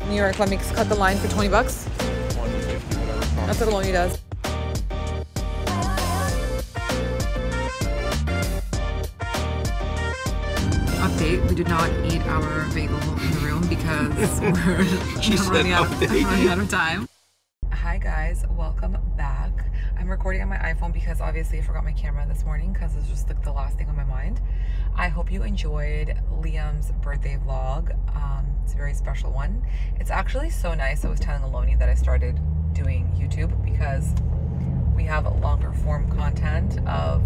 New York, let me cut the line for 20 bucks. 150, whatever. That's what Aloni does. Update, we did not eat our bagel in the room because we're running out of time. Hi guys, welcome back. I'm recording on my iPhone because obviously I forgot my camera this morning because it's just like the last thing on my mind. I hope you enjoyed Liam's birthday vlog. It's a very special one. It's actually so nice. I was telling Aloni that I started doing YouTube because we have longer form content of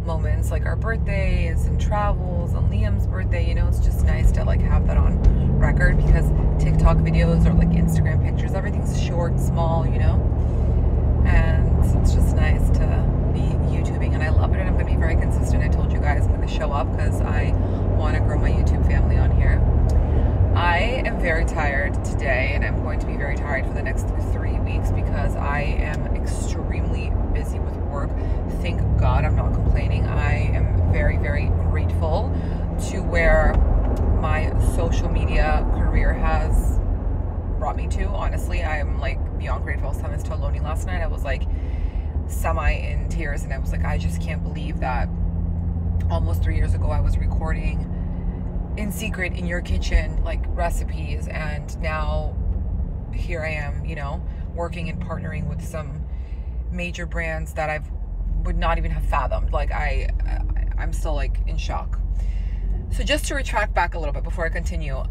moments like our birthdays and travels and Liam's birthday. You know, it's just nice to like have that on record because TikTok videos or like Instagram pictures, everything's short, small, you know, and it's just nice to be YouTubing, and I love it, and I'm going to be very consistent. I told you guys I'm going to show up because I want to grow my YouTube family on here. I am very tired today, and I'm going to be very tired for the next 3 weeks because I am extremely busy with work. Thank God I'm not complaining. I am very, very grateful to where my social media career has brought me to. Honestly, I am like beyond grateful. I was telling this to Aloni last night. I was like semi in tears, and I was like, I just can't believe that almost 3 years ago I was recording in secret in your kitchen like recipes, and now here I am, you know, working and partnering with some major brands that I would not even have fathomed. Like I'm still like in shock. So just to retract back a little bit before I continue,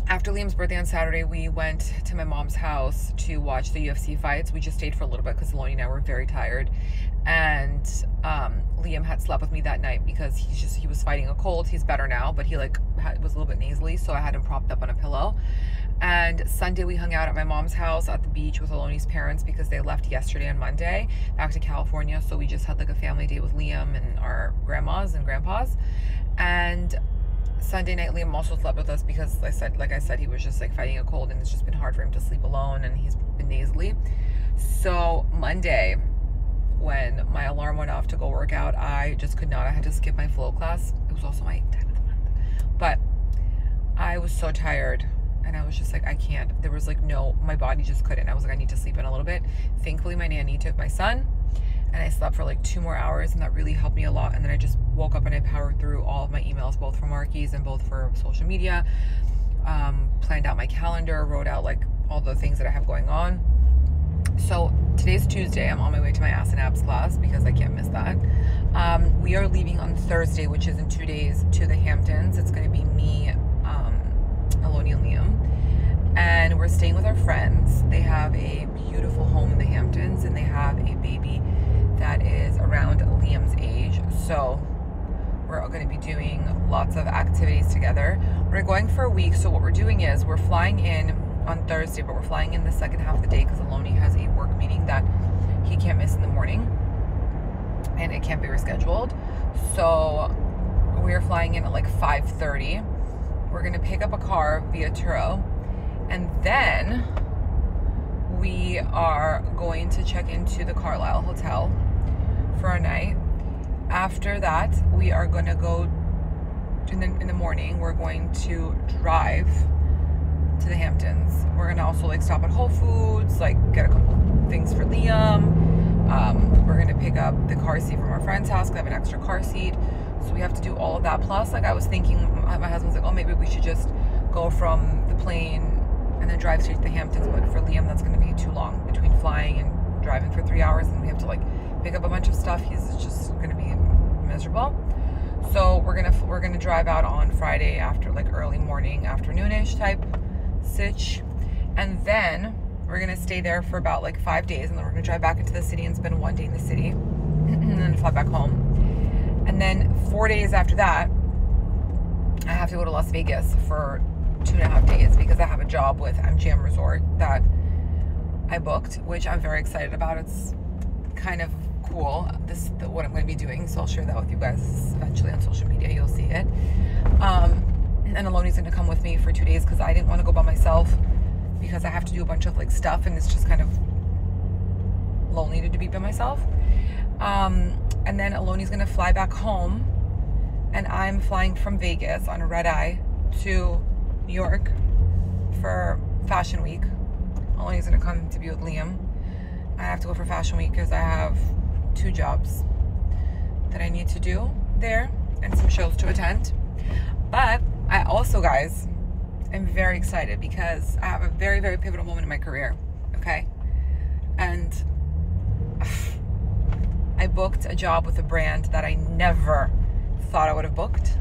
after Liam's birthday on Saturday, we went to my mom's house to watch the UFC fights. We just stayed for a little bit because Aloni and I were very tired. And Liam had slept with me that night because he was fighting a cold. He's better now, but he was a little bit nasally, so I had him propped up on a pillow. And Sunday we hung out at my mom's house at the beach with Aloni's parents because they left yesterday and Monday back to California. So we just had like a family day with Liam and our grandmas and grandpas. And Sunday night, Liam also slept with us because like I said, he was just like fighting a cold, and it's just been hard for him to sleep alone, and he's been nasally. So Monday, when my alarm went off to go work out, I just could not. I had to skip my flow class. It was also my time of the month, but I was so tired, and I was just like, I can't. There was like my body just couldn't. I was like, I need to sleep in a little bit. Thankfully, my nanny took my son, and I slept for like 2 more hours, and that really helped me a lot. And then I just woke up and I powered through all of my emails, both for Marquis and both for social media, planned out my calendar, wrote out like all the things that I have going on. So today's Tuesday. I'm on my way to my ass and abs class because I can't miss that. We are leaving on Thursday, which is in 2 days, to the Hamptons. It's going to be me, Aloni, and Liam. And we're staying with our friends. They have a beautiful home in the Hamptons, and they have a baby that is around Liam's age. So we're going to be doing lots of activities together. We're going for a week. So what we're doing is we're flying in on Thursday, but we're flying in the second half of the day because Aloni has a work meeting that he can't miss in the morning, and it can't be rescheduled. So we're flying in at like 5:30. We're going to pick up a car via Turo, and then we are going to check into the Carlisle Hotel for a night. After that, we are going to go in the morning. We're going to drive to the Hamptons. We're going to also like stop at Whole Foods, like get a couple things for Liam. We're going to pick up the car seat from our friend's house because I have an extra car seat. So we have to do all of that. Plus, like I was thinking, my husband's like, oh, maybe we should just go from the plane and then drive straight to the Hamptons. But for Liam, that's going to be too long between flying and driving for 3 hours, and we have to like pick up a bunch of stuff. He's just going to be miserable. So we're gonna drive out on Friday after like early morning, afternoonish type sitch, and then we're gonna stay there for about like 5 days, and then we're gonna drive back into the city and spend 1 day in the city, and then fly back home. And then 4 days after that, I have to go to Las Vegas for 2.5 days because I have a job with MGM Resort that I booked, which I'm very excited about. It's kind of cool, what I'm going to be doing, so I'll share that with you guys eventually on social media. You'll see it. And Aloni's going to come with me for 2 days because I didn't want to go by myself because I have to do a bunch of like stuff, and it's just kind of lonely to be by myself. And then Aloni's going to fly back home, and I'm flying from Vegas on a red eye to New York for Fashion Week. Oloni's gonna come to be with Liam. I have to go for Fashion Week because I have 2 jobs that I need to do there and some shows to attend. But I also, guys, am very excited because I have a very, very pivotal moment in my career, okay? And I booked a job with a brand that I never thought I would have booked.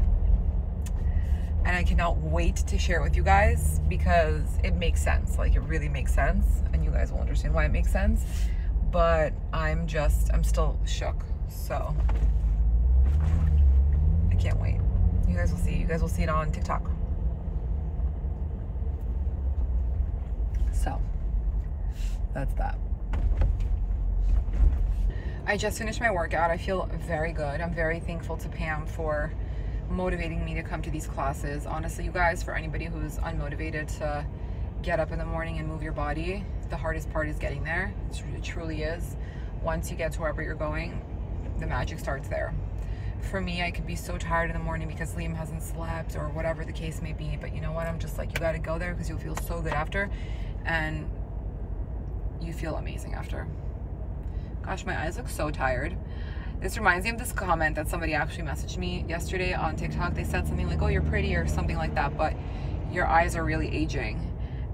And I cannot wait to share it with you guys because it makes sense. Like, it really makes sense. And you guys will understand why it makes sense. But I'm still shook. So, I can't wait. You guys will see. You guys will see it on TikTok. So, that's that. I just finished my workout. I feel very good. I'm very thankful to Pam for motivating me to come to these classes. Honestly, you guys, for anybody who's unmotivated to get up in the morning and move your body, the hardest part is getting there. It truly is. Once you get to wherever you're going, the magic starts there. For me, I could be so tired in the morning because Liam hasn't slept or whatever the case may be, but you know what? I'm just like, you got to go there because you'll feel so good after, and you feel amazing after. Gosh, my eyes look so tired. This reminds me of this comment that somebody actually messaged me yesterday on TikTok. They said something like, oh, you're pretty or something like that, but your eyes are really aging.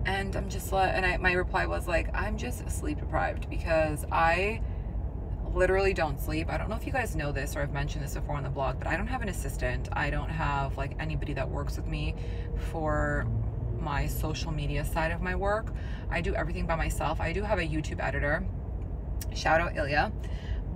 And I'm just like, my reply was like, I'm just sleep deprived because I literally don't sleep. I don't know if you guys know this or I've mentioned this before on the blog, but I don't have an assistant. I don't have like anybody that works with me for my social media side of my work. I do everything by myself. I do have a YouTube editor. Shout out Ilya.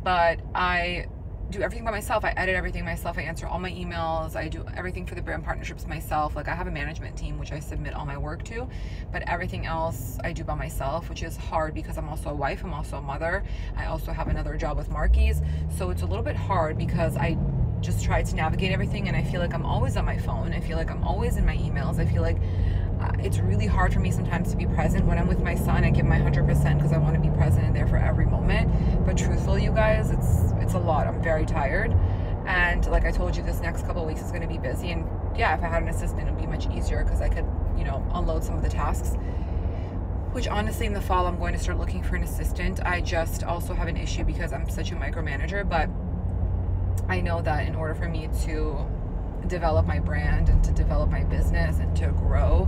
But I do everything by myself. I edit everything myself. I answer all my emails. I do everything for the brand partnerships myself. Like, I have a management team, which I submit all my work to, but everything else I do by myself, which is hard because I'm also a wife. I'm also a mother. I also have another job with Marquis. So it's a little bit hard because I just try to navigate everything, and I feel like I'm always on my phone. I feel like I'm always in my emails. I feel like it's really hard for me sometimes to be present. When I'm with my son, I give my 100% because I want to be present and there for every moment. But truthfully, you guys, it's a lot. I'm very tired. And like I told you, this next couple of weeks is going to be busy. And yeah, if I had an assistant, it would be much easier because I could, you know, unload some of the tasks. Which honestly, in the fall, I'm going to start looking for an assistant. I just also have an issue because I'm such a micromanager. But I know that in order for me to develop my brand and to develop my business and to grow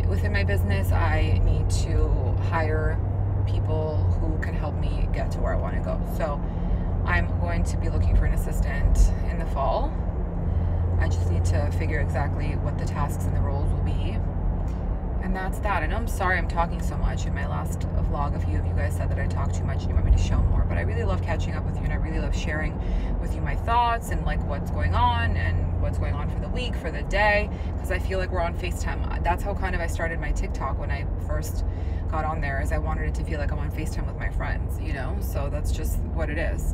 within my business, I need to hire people who can help me get to where I want to go. So I'm going to be looking for an assistant in the fall. I just need to figure exactly what the tasks and the roles will be. And that's that. And I'm sorry I'm talking so much. In my last vlog, a few of you guys said that I talk too much and you want me to show more. But I really love catching up with you, and I really love sharing with you my thoughts and like what's going on and what's going on for the week, for the day, because I feel like we're on FaceTime. That's how kind of I started my TikTok when I first got on there, is I wanted it to feel like I'm on FaceTime with my friends, you know? So that's just what it is.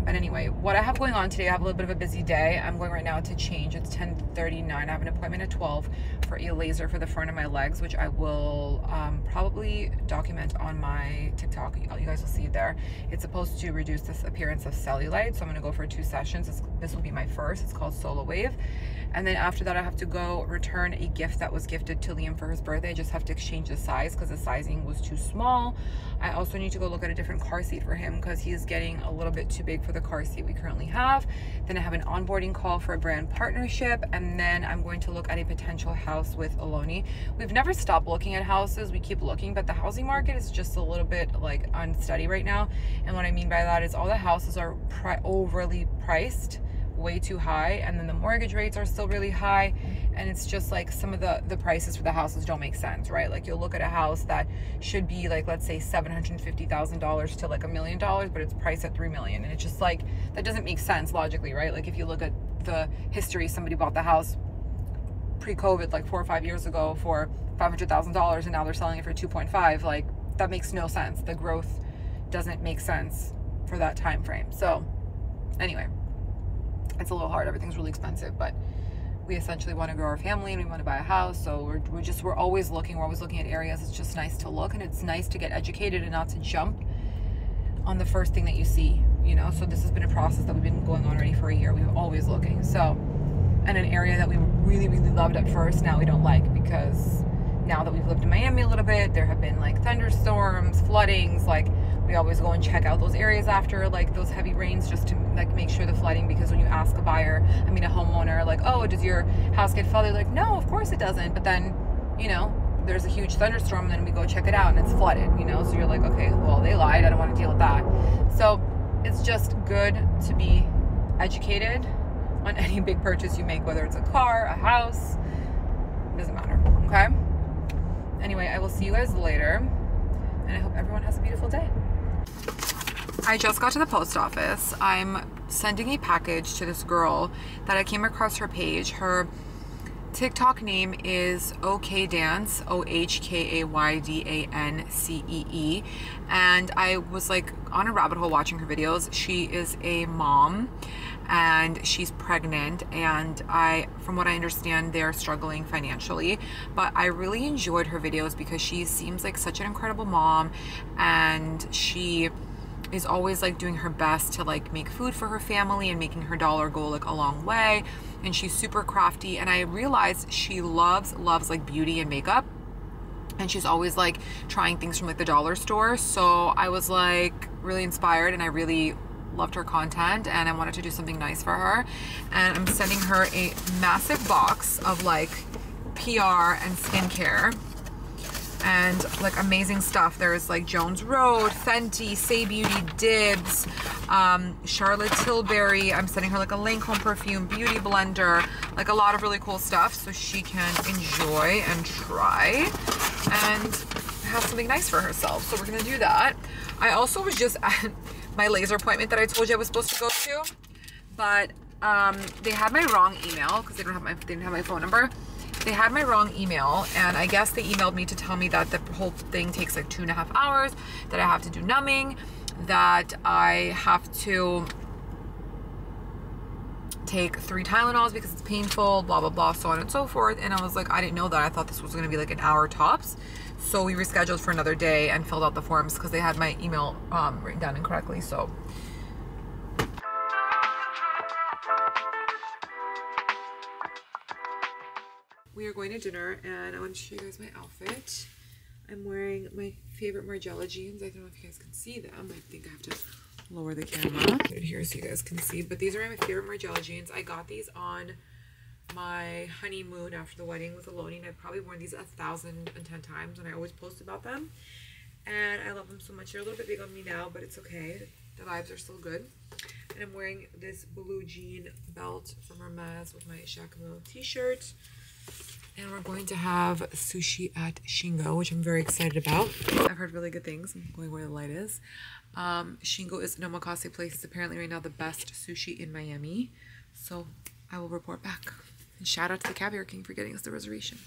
But anyway, what I have going on today, I have a little bit of a busy day. I'm going right now to change. It's 10:39. I have an appointment at 12 for a laser for the front of my legs, which I will probably document on my TikTok. You guys will see it there. It's supposed to reduce this appearance of cellulite, so I'm going to go for 2 sessions. This will be my first. It's called Solo Wave. And then after that, I have to go return a gift that was gifted to Liam for his birthday. I just have to exchange the size because the sizing was too small. I also need to go look at a different car seat for him because he is getting a little bit too big for the car seat we currently have. Then I have an onboarding call for a brand partnership, and then I'm going to look at a potential house with Oloni. We've never stopped looking at houses. We keep looking, but the housing market is just a little bit like unsteady right now. And what I mean by that is all the houses are overly priced, way too high, and then the mortgage rates are still really high, and it's just like some of the prices for the houses don't make sense, right? Like, you'll look at a house that should be like, let's say $750,000 to like $1 million, but it's priced at $3 million, and it's just like, that doesn't make sense logically, right? Like, if you look at the history, somebody bought the house pre-COVID like 4 or 5 years ago for $500,000 and now they're selling it for 2.5. Like, that makes no sense. The growth doesn't make sense for that time frame. So anyway, it's a little hard. Everything's really expensive, but we essentially want to grow our family and we want to buy a house. So we're always looking. We're always looking at areas. It's just nice to look, and it's nice to get educated and not to jump on the first thing that you see, you know? So this has been a process that we've been going on already for a year. We're always looking. So, and an area that we really, really loved at first, now we don't like, because now that we've lived in Miami a little bit, there have been like thunderstorms, floodings. Like, we always go and check out those areas after like those heavy rains, just to like make sure the flooding, because when you ask a buyer, I mean a homeowner, like, oh, does your house get flooded? Like, no, of course it doesn't. But then, you know, there's a huge thunderstorm and then we go check it out and it's flooded, you know? So you're like, okay, well, they lied, I don't want to deal with that. So it's just good to be educated on any big purchase you make, whether it's a car, a house, doesn't matter, okay? Anyway, I will see you guys later, and I hope everyone has a beautiful day. I just got to the post office. I'm sending a package to this girl that I came across her page. Her TikTok name is OKDance, OHKAYDANCEE, and I was like on a rabbit hole watching her videos. She is a mom and she's pregnant, and from what I understand, they're struggling financially, but I really enjoyed her videos because she seems like such an incredible mom, and she is always like doing her best to like make food for her family and making her dollar go like a long way. And she's super crafty, and I realized she loves like beauty and makeup, and she's always like trying things from like the dollar store. So I was like really inspired, and I really loved her content, and I wanted to do something nice for her. And I'm sending her a massive box of like PR and skincare and like amazing stuff. There's like Jones Road, Fenty, Say Beauty, Dibs, Charlotte Tilbury. I'm sending her like a Lancome perfume, beauty blender, like a lot of really cool stuff so she can enjoy and try and have something nice for herself. So we're gonna do that. I also was just at my laser appointment that I told you I was supposed to go to, but they had my wrong email because they didn't have my phone number. They had my wrong email, and I guess they emailed me to tell me that the whole thing takes like 2.5 hours, that I have to do numbing, that I have to take 3 Tylenols because it's painful, blah, blah, blah, so on and so forth. And I was like, I didn't know that. I thought this was going to be like an hour tops. So we rescheduled for another day and filled out the forms because they had my email written down incorrectly. So we are going to dinner, and I want to show you guys my outfit. I'm wearing my favorite Margiela jeans. I don't know if you guys can see them. I think I have to lower the camera right here so you guys can see. But these are my favorite Margiela jeans. I got these on my honeymoon after the wedding with Aloni, and I've probably worn these 1,010 times, and I always post about them. And I love them so much. They're a little bit big on me now, but it's okay. The vibes are still good. And I'm wearing this blue jean belt from Hermes with my Jacquemus t-shirt. And we're going to have sushi at Shingo, which I'm very excited about. I've heard really good things. I'm going where the light is. Shingo is an omakase place. It's apparently right now the best sushi in Miami. So I will report back. And shout out to the Caviar King for getting us the reservation.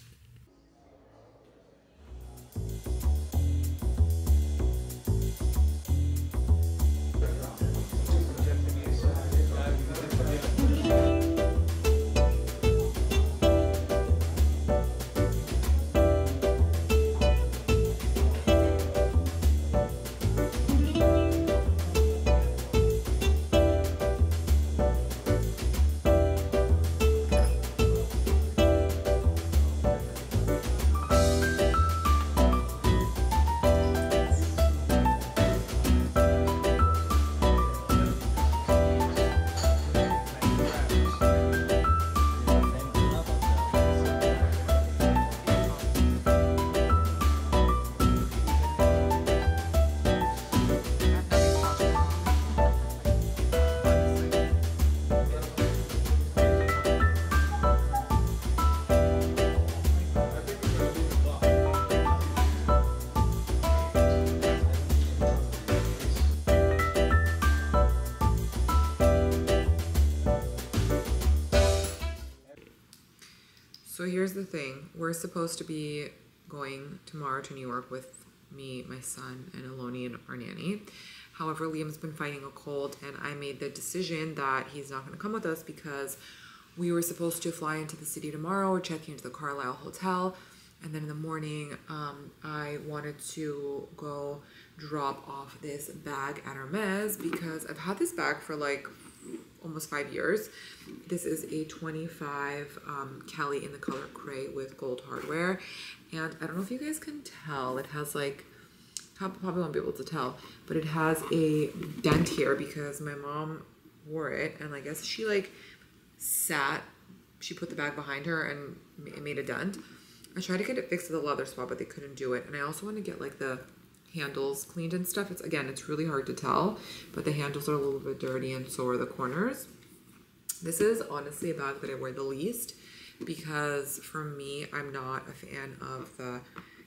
So here's the thing. We're supposed to be going tomorrow to New York with me, my son, and Aloni and our nanny. However, Liam's been fighting a cold, and I made the decision that he's not going to come with us because we were supposed to fly into the city tomorrow, check into the Carlisle Hotel, and then in the morning, I wanted to go drop off this bag at Hermes because I've had this bag for like almost 5 years. This is a 25 Kelly in the color Cray with gold hardware. And I don't know if you guys can tell, it has like, probably won't be able to tell, but it has a dent here because my mom wore it, and I guess she like she put the bag behind her and it made a dent. I tried to get it fixed at the leather spot, but they couldn't do it. And I also want to get like the handles cleaned and stuff. It's really hard to tell, but the handles are a little bit dirty and so are the corners. This is honestly a bag that I wear the least because for me, I'm not a fan of the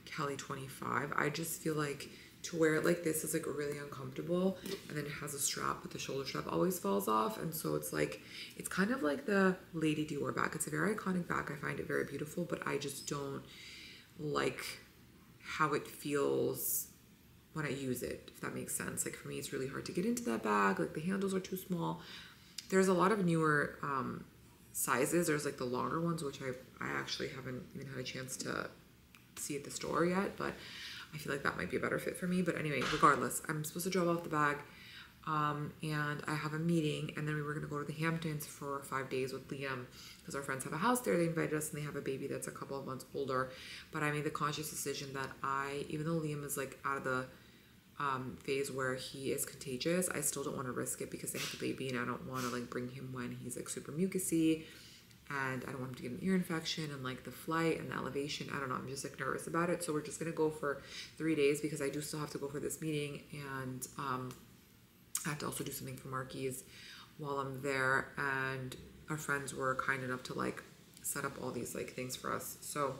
Kelly 25. I just feel like to wear it like this is like really uncomfortable, and then it has a strap, but the shoulder strap always falls off, and so it's like, it's kind of like the Lady Dior bag. It's a very iconic bag. I find it very beautiful, but I just don't like how it feels when I use it, if that makes sense. Like for me, it's really hard to get into that bag. Like the handles are too small. There's a lot of newer sizes. There's like the longer ones, which I actually haven't even had a chance to see at the store yet, but I feel like that might be a better fit for me. But anyway, regardless, I'm supposed to drop off the bag and I have a meeting, and then we were going to go to the Hamptons for 5 days with Liam because our friends have a house there. They invited us and they have a baby that's a couple of months older. But I made the conscious decision that even though Liam is like out of the phase where he is contagious, I still don't want to risk it because they have the baby and I don't want to like bring him when he's like super mucusy, and I don't want him to get an ear infection, and like the flight and the elevation, I don't know, I'm just like nervous about it. So we're just gonna go for 3 days because I do still have to go for this meeting, and I have to also do something for Marquise while I'm there, and our friends were kind enough to like set up all these like things for us. So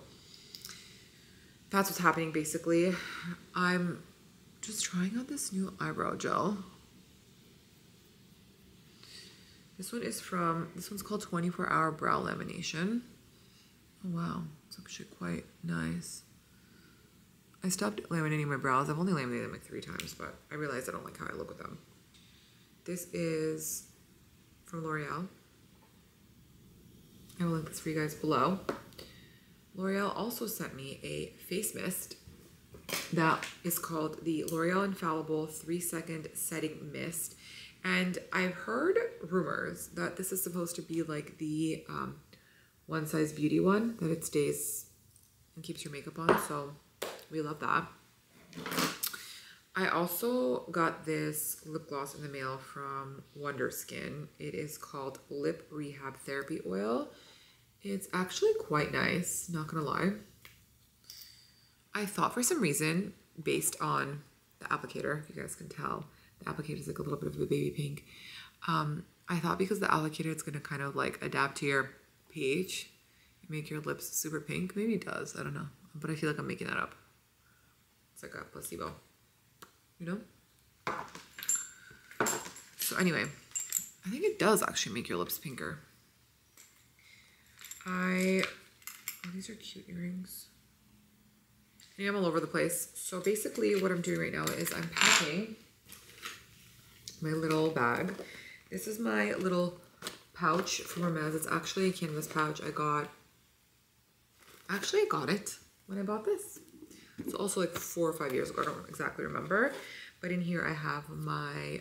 that's what's happening basically. I'm just trying out this new eyebrow gel. This one's called 24-Hour Brow Lamination. Oh wow, it's actually quite nice. I stopped laminating my brows. I've only laminated them like 3 times, but I realized I don't like how I look with them. This is from L'Oreal. I will link this for you guys below. L'Oreal also sent me a face mist that is called the L'Oreal Infallible 3-Second Setting Mist. And I've heard rumors that this is supposed to be like the One Size Beauty one, that it stays and keeps your makeup on. So we love that. I also got this lip gloss in the mail from Wonder Skin. It is called Lip Rehab Therapy Oil. It's actually quite nice, not gonna lie. I thought for some reason, based on the applicator, if you guys can tell, the applicator is like a little bit of a baby pink. I thought because the applicator, it's gonna kind of like adapt to your pH, make your lips super pink. Maybe it does, I don't know. But I feel like I'm making that up. It's like a placebo, you know? So anyway, I think it does actually make your lips pinker. Oh, these are cute earrings. Yeah, I'm all over the place. So basically what I'm doing right now is I'm packing my little bag. This is my little pouch from Hermes. It's actually a canvas pouch. I got it when I bought this. It's also like 4 or 5 years ago. I don't exactly remember. But in here I have my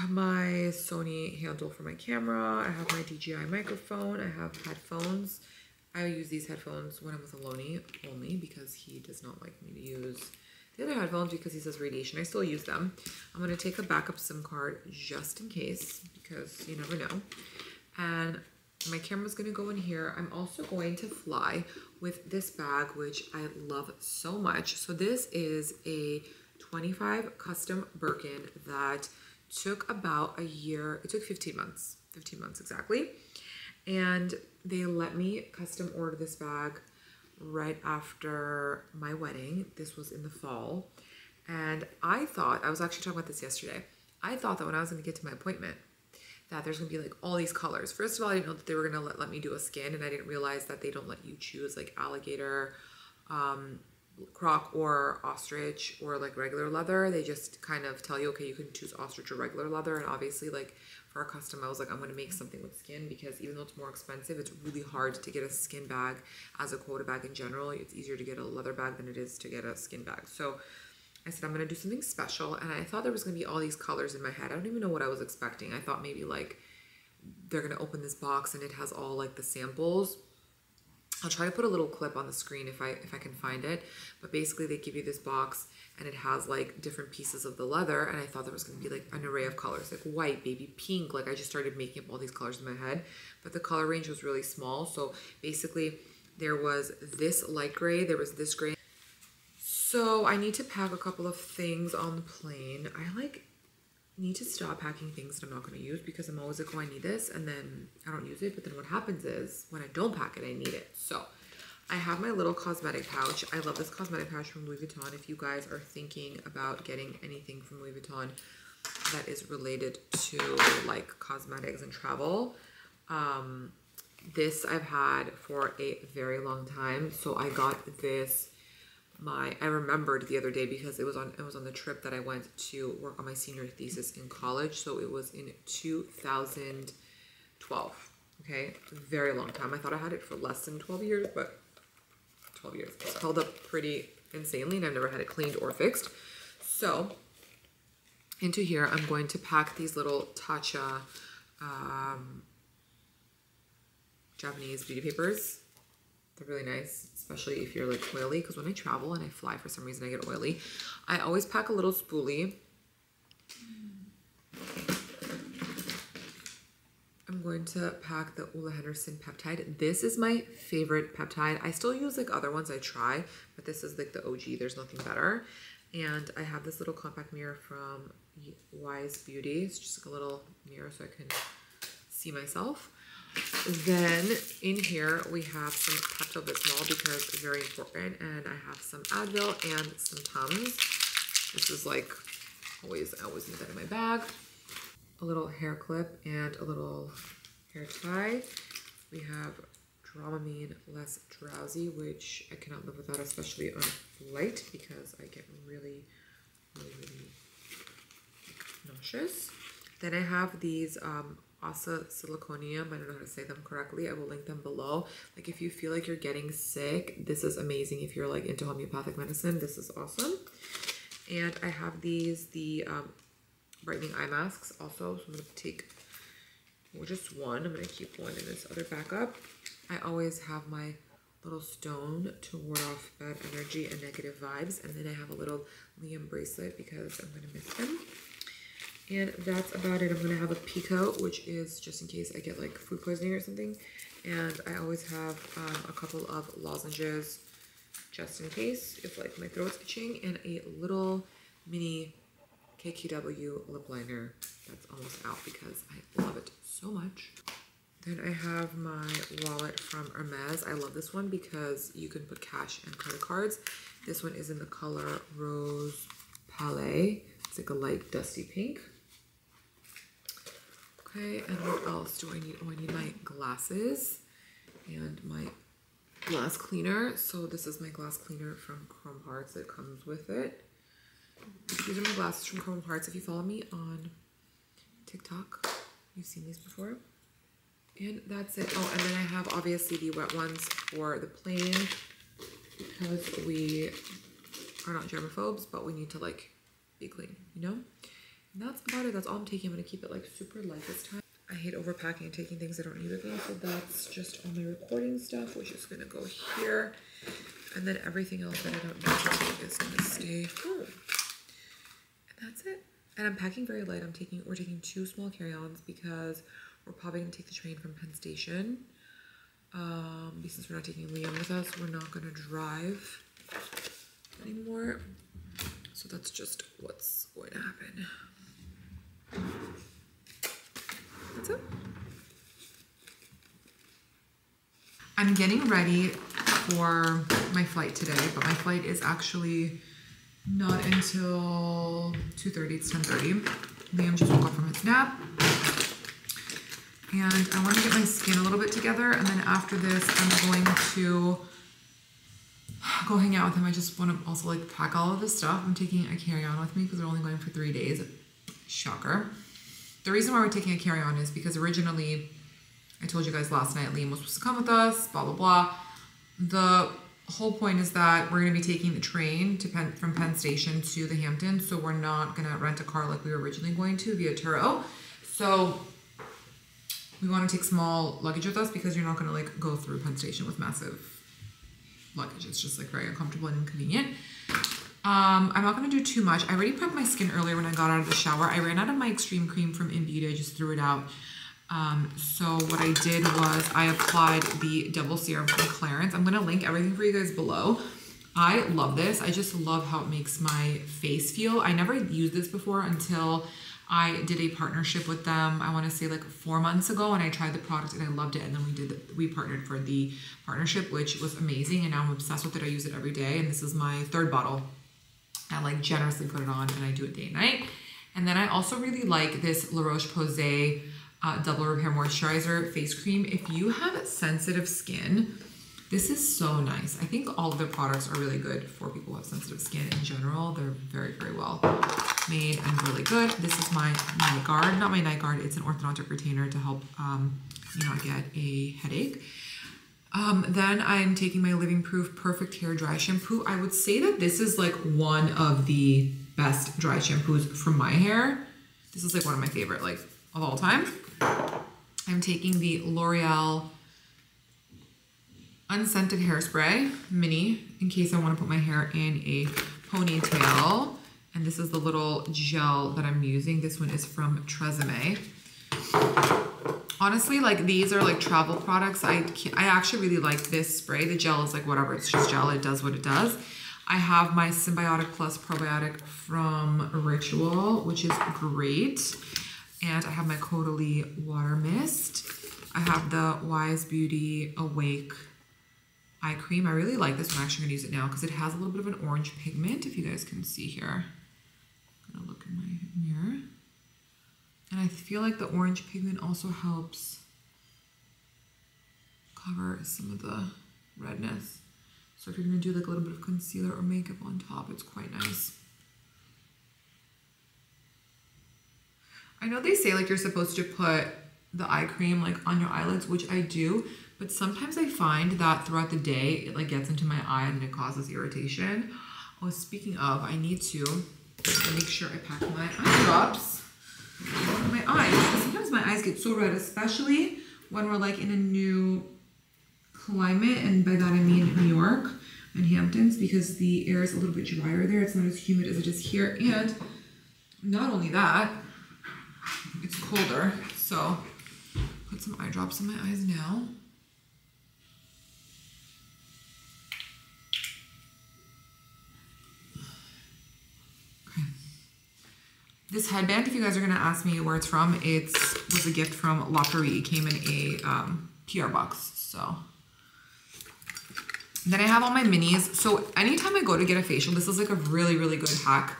my Sony handle for my camera. I have my DJI microphone. I have headphones. I use these headphones when I'm with Aloni only because he does not like me to use the other headphones because he says radiation. I still use them. I'm going to take a backup SIM card just in case because you never know. And my camera's going to go in here. I'm also going to fly with this bag, which I love so much. So this is a 25 custom Birkin that took about a year. It took 15 months exactly. And they let me custom order this bag right after my wedding. This was in the fall. And I thought, I was actually talking about this yesterday. I thought that when I was going to get to my appointment, that there's going to be like all these colors. First of all, I didn't know that they were going to let me do a skin, and I didn't realize that they don't let you choose like alligator, croc, or ostrich, or like regular leather. They just kind of tell you, okay, you can choose ostrich or regular leather. And obviously, like for a custom, I was like, I'm going to make something with skin because even though it's more expensive, it's really hard to get a skin bag as a quota bag in general. It's easier to get a leather bag than it is to get a skin bag. So I said, I'm gonna do something special. And I thought there was gonna be all these colors in my head. I don't even know what I was expecting. I thought maybe like they're gonna open this box and it has all like the samples. I'll try to put a little clip on the screen if I can find it. But basically they give you this box and it has like different pieces of the leather. And I thought there was gonna be like an array of colors, like white, baby pink. Like I just started making up all these colors in my head, but the color range was really small. So basically there was this light gray, there was this gray. So I need to pack a couple of things on the plane. I like need to stop packing things that I'm not going to use because I'm always like, oh, I need this, and then I don't use it. But then what happens is when I don't pack it, I need it. So I have my little cosmetic pouch. I love this cosmetic pouch from Louis Vuitton. If you guys are thinking about getting anything from Louis Vuitton that is related to like cosmetics and travel, this I've had for a very long time. So I got this. I remembered the other day because it was on the trip that I went to work on my senior thesis in college. So it was in 2012. Okay, very long time. I thought I had it for less than 12 years, but 12 years. It's held up pretty insanely, and I've never had it cleaned or fixed. So into here, I'm going to pack these little Tatcha Japanese beauty papers. They're really nice, especially if you're like oily, because when I travel and I fly, for some reason I get oily. I always pack a little spoolie. I'm going to pack the Ole Henderson peptide. This is my favorite peptide. I still use like other ones I try, but this is like the OG. There's nothing better. And I have this little compact mirror from Wise Beauty. It's just like a little mirror so I can see myself. Then in here we have some Pepto-Bismol because it's very important, and I have some Advil and some Tums. This is like I always need that in my bag. A little hair clip and a little hair tie. We have Dramamine Less Drowsy, which I cannot live without, especially on flight because I get really nauseous. Then I have these Asa siliconium. I don't know how to say them correctly. I will link them below. Like if you feel like you're getting sick, this is amazing. If you're like into homeopathic medicine, this is awesome. And I have these, the brightening eye masks also. So I'm going to take just one. I'm going to keep one in this other backup. I always have my little stone to ward off bad energy and negative vibes. And then I have a little Liam bracelet because I'm going to miss him. And that's about it. I'm going to have a Pico, which is just in case I get like food poisoning or something. And I always have a couple of lozenges just in case if like my throat's itching, and a little mini KKW lip liner that's almost out because I love it so much. Then I have my wallet from Hermes. I love this one because you can put cash and credit cards. This one is in the color Rose Palais. It's like a light dusty pink. Okay, and what else do I need? Oh, I need my glasses and my glass cleaner. So this is my glass cleaner from Chrome Hearts that comes with it. These are my glasses from Chrome Hearts. If you follow me on TikTok, you've seen these before. And that's it. Oh, and then I have obviously the wet ones for the plane because we are not germaphobes, but we need to like be clean, you know? And that's about it. That's all I'm taking. I'm going to keep it like super light this time. I hate overpacking and taking things I don't need with me. So that's just all my recording stuff, which is going to go here. And then everything else that I don't need to take is going to stay home. And that's it. And I'm packing very light. We're taking 2 small carry-ons because we're probably going to take the train from Penn Station. Since we're not taking Liam with us, we're not going to drive anymore. So that's just what's going to happen. That's it. I'm getting ready for my flight today, but my flight is actually not until 2:30. It's 10:30. Liam just woke up from his nap. And I want to get my skin a little bit together. And then after this, I'm going to go hang out with him. I just want to also like pack all of this stuff. I'm taking a carry-on with me because we're only going for 3 days. Shocker. The reason why we're taking a carry-on is because originally, I told you guys last night, Liam was supposed to come with us, blah, blah, blah. The whole point is that we're going to be taking the train to from Penn Station to the Hamptons, so we're not going to rent a car like we were originally going to via Turo. So we want to take small luggage with us because you're not going to like go through Penn Station with massive luggage. It's just like very uncomfortable and inconvenient. I'm not going to do too much. I already prepped my skin earlier when I got out of the shower. I ran out of my extreme cream from In Beauty. I just threw it out. So what I did was I applied the double serum from Clarins. I'm going to link everything for you guys below. I love this. I just love how it makes my face feel. I never used this before until I did a partnership with them. I want to say like 4 months ago, and I tried the product and I loved it. And then we partnered for the partnership, which was amazing. And now I'm obsessed with it. I use it every day. And this is my 3rd bottle. I like generously put it on and I do it day and night. And then I also really like this La Roche-Posay Double Repair Moisturizer face cream. If you have sensitive skin, this is so nice. I think all of their products are really good for people who have sensitive skin in general. They're very, very well made and really good. This is my night guard, not my night guard. It's an orthodontic retainer to help you not get a headache. Then I'm taking my Living Proof Perfect Hair Dry Shampoo. I would say that this is like one of the best dry shampoos for my hair. This is like one of my favorite, like of all time. I'm taking the L'Oreal Unscented Hairspray Mini in case I want to put my hair in a ponytail. And this is the little gel that I'm using. This one is from Tresemme. Honestly, like these are like travel products. I actually really like this spray. The gel is like whatever, it's just gel. It does what it does. I have my Symbiotic Plus Probiotic from Ritual, which is great. And I have my Caudalie Water Mist. I have the Wise Beauty Awake Eye Cream. I really like this one. I'm actually gonna use it now because it has a little bit of an orange pigment, if you guys can see here. I'm gonna look in my mirror. And I feel like the orange pigment also helps cover some of the redness. So if you're gonna do like a little bit of concealer or makeup on top, it's quite nice. I know they say like you're supposed to put the eye cream like on your eyelids, which I do, but sometimes I find that throughout the day, it like gets into my eye and it causes irritation. Oh, speaking of, I need to make sure I pack my eye drops on my eyes. Sometimes my eyes get so red, especially when we're like in a new climate, and by that I mean New York and Hamptons, because the air is a little bit drier there. It's not as humid as it is here, and not only that, it's colder. So put some eye drops in my eyes now. Okay. This headband, if you guys are gonna ask me where it's from, it was a gift from La Prairie. It came in a PR box, so. Then I have all my minis. So anytime I go to get a facial, this is like a really, really good hack.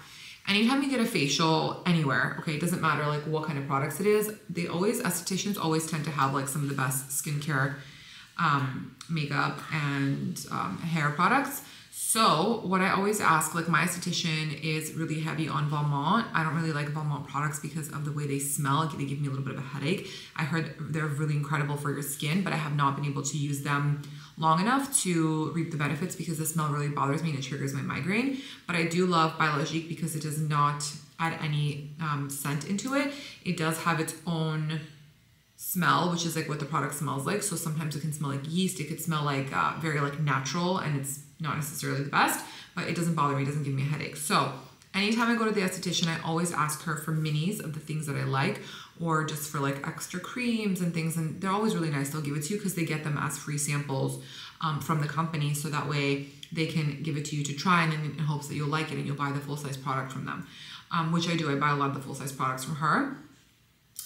Anytime you get a facial anywhere, okay, it doesn't matter like what kind of products it is, estheticians always tend to have like some of the best skincare, makeup and hair products. So what I always ask, like my esthetician is really heavy on Valmont. I don't really like Valmont products because of the way they smell. They give me a little bit of a headache. I heard they're really incredible for your skin, but I have not been able to use them long enough to reap the benefits because the smell really bothers me and it triggers my migraine. But I do love Biologique because it does not add any scent into it. It does have its own smell, which is like what the product smells like. So sometimes it can smell like yeast. It could smell like very like natural, and it's not necessarily the best, but it doesn't bother me. It doesn't give me a headache. So anytime I go to the esthetician, I always ask her for minis of the things that I like, or just for like extra creams and things. And they're always really nice. They'll give it to you because they get them as free samples from the company. So that way they can give it to you to try, and in hopes that you'll like it and you'll buy the full-size product from them, which I do. I buy a lot of the full-size products from her.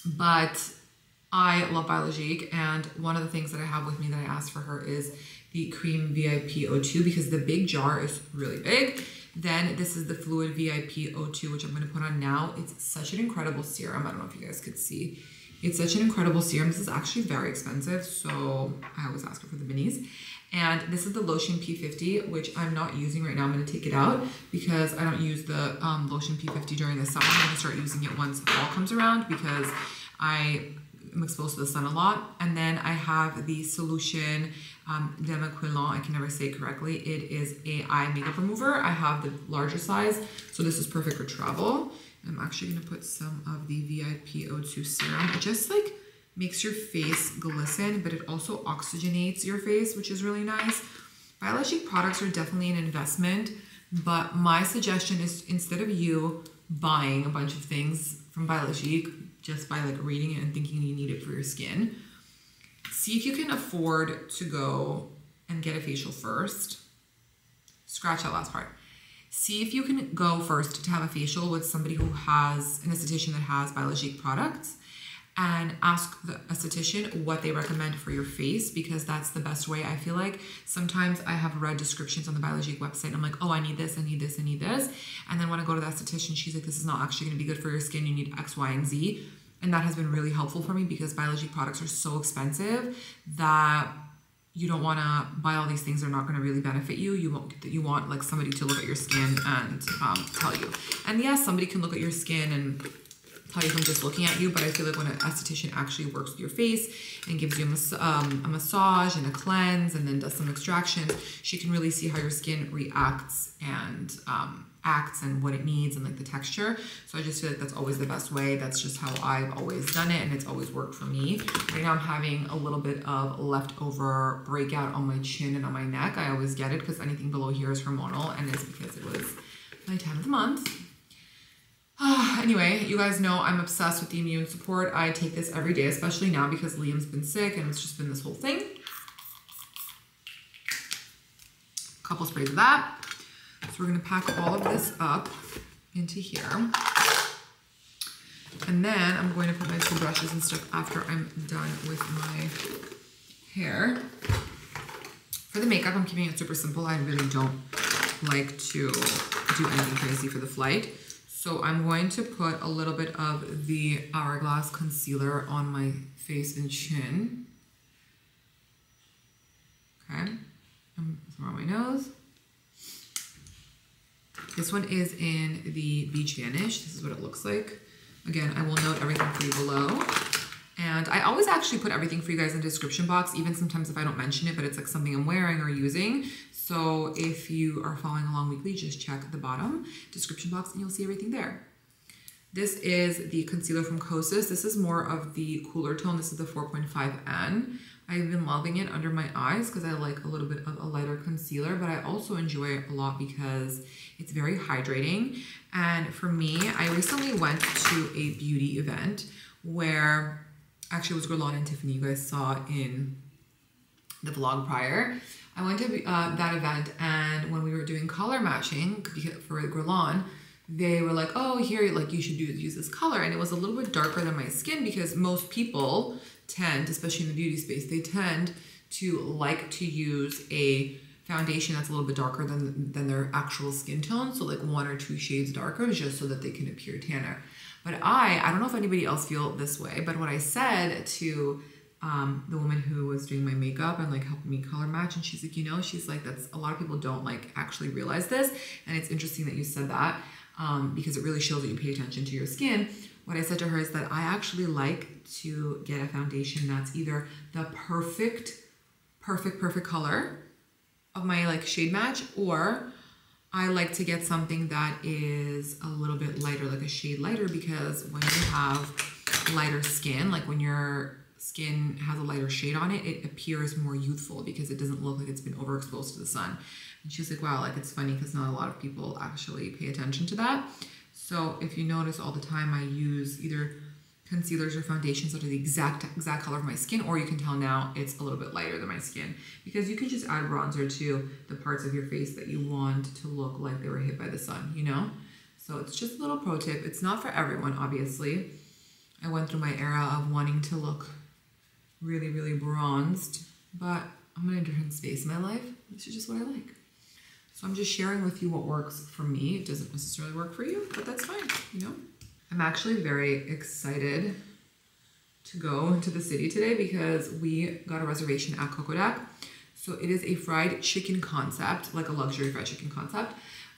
But I love Biologique, and one of the things that I have with me that I asked for her is the Cream VIP O2, because the big jar is really big. Then this is the Fluid VIP O2, which I'm going to put on now. It's such an incredible serum. I don't know if you guys could see. It's such an incredible serum. This is actually very expensive, so I always ask her for the minis. And this is the Lotion P50, which I'm not using right now. I'm going to take it out because I don't use the Lotion P50 during the summer. I'm going to start using it once fall comes around because I'm exposed to the sun a lot. And then I have the Solution Demaquilon, I can never say it correctly. It is a eye makeup remover. I have the larger size, so this is perfect for travel. I'm actually gonna put some of the VIP O2 serum. It just like makes your face glisten, but it also oxygenates your face, which is really nice. Biologique products are definitely an investment, but my suggestion is instead of you buying a bunch of things from Biologique just by like reading it and thinking you need it for your skin, see if you can afford to go and get a facial first. Scratch that last part. See if you can go first to have a facial with somebody who has an esthetician that has Biologique products, and ask the esthetician what they recommend for your face, because that's the best way. I feel like sometimes I have read descriptions on the Biologique website and I'm like, oh, I need this, I need this, I need this. And then when I go to the esthetician, she's like, this is not actually gonna be good for your skin. You need X, Y, and Z. And that has been really helpful for me because Biologique products are so expensive that you don't wanna buy all these things that are not gonna really benefit you. You want like somebody to look at your skin and tell you. And yes, somebody can look at your skin and tell you from just looking at you, but I feel like when an esthetician actually works with your face and gives you a massage and a cleanse and then does some extractions, she can really see how your skin reacts and acts and what it needs and like the texture. So I just feel like that's always the best way. That's just how I've always done it, and it's always worked for me. Right now I'm having a little bit of leftover breakout on my chin and on my neck. I always get it because anything below here is hormonal, and it's because it was my time of the month. Anyway, you guys know I'm obsessed with the immune support. I take this every day, especially now because Liam's been sick and it's just been this whole thing. Couple sprays of that. So we're gonna pack all of this up into here. And then I'm going to put my two brushes and stuff after I'm done with my hair. For the makeup, I'm keeping it super simple. I really don't like to do anything crazy for the flight. So I'm going to put a little bit of the Hourglass concealer on my face and chin. Okay, some on my nose. This one is in the Beach Vanish. This is what it looks like. Again, I will note everything for you below. And I always actually put everything for you guys in the description box, even sometimes if I don't mention it, but it's like something I'm wearing or using. So if you are following along weekly, just check the bottom description box and you'll see everything there. This is the concealer from Kosas. This is more of the cooler tone. This is the 4.5N. I've been loving it under my eyes because I like a little bit of a lighter concealer, but I also enjoy it a lot because it's very hydrating. And for me, I recently went to a beauty event where, actually it was Guerlain and Tiffany, you guys saw in the vlog prior. I went to that event, and when we were doing color matching for Guerlain, they were like, oh, here, like you should use this color. And it was a little bit darker than my skin because most people tend, especially in the beauty space, they tend to like to use a foundation that's a little bit darker than their actual skin tone. So like 1 or 2 shades darker just so that they can appear tanner. But I don't know if anybody else feel this way, but what I said to the woman who was doing my makeup and like helping me color match, and she's like, you know, she's like, that's a lot of people don't like actually realize this. And it's interesting that you said that because it really shows that you pay attention to your skin. What I said to her is that I actually like to get a foundation that's either the perfect color of my like shade match, or I like to get something that is a little bit lighter, like a shade lighter, because when you have lighter skin, like when your skin has a lighter shade on it, it appears more youthful because it doesn't look like it's been overexposed to the sun. And she's like, wow, like it's funny because not a lot of people actually pay attention to that. So if you notice, all the time I use either concealers or foundations that are the exact color of my skin, or you can tell now it's a little bit lighter than my skin, because you can just add bronzer to the parts of your face that you want to look like they were hit by the sun, you know? So it's just a little pro tip. It's not for everyone, obviously. I went through my era of wanting to look really, really bronzed, but I'm in a different space in my life. This is just what I like. So I'm just sharing with you what works for me. It doesn't necessarily work for you, but that's fine, you know? I'm actually very excited to go to the city today because we got a reservation at Cocodac. So it is a fried chicken concept, like a luxury fried chicken concept,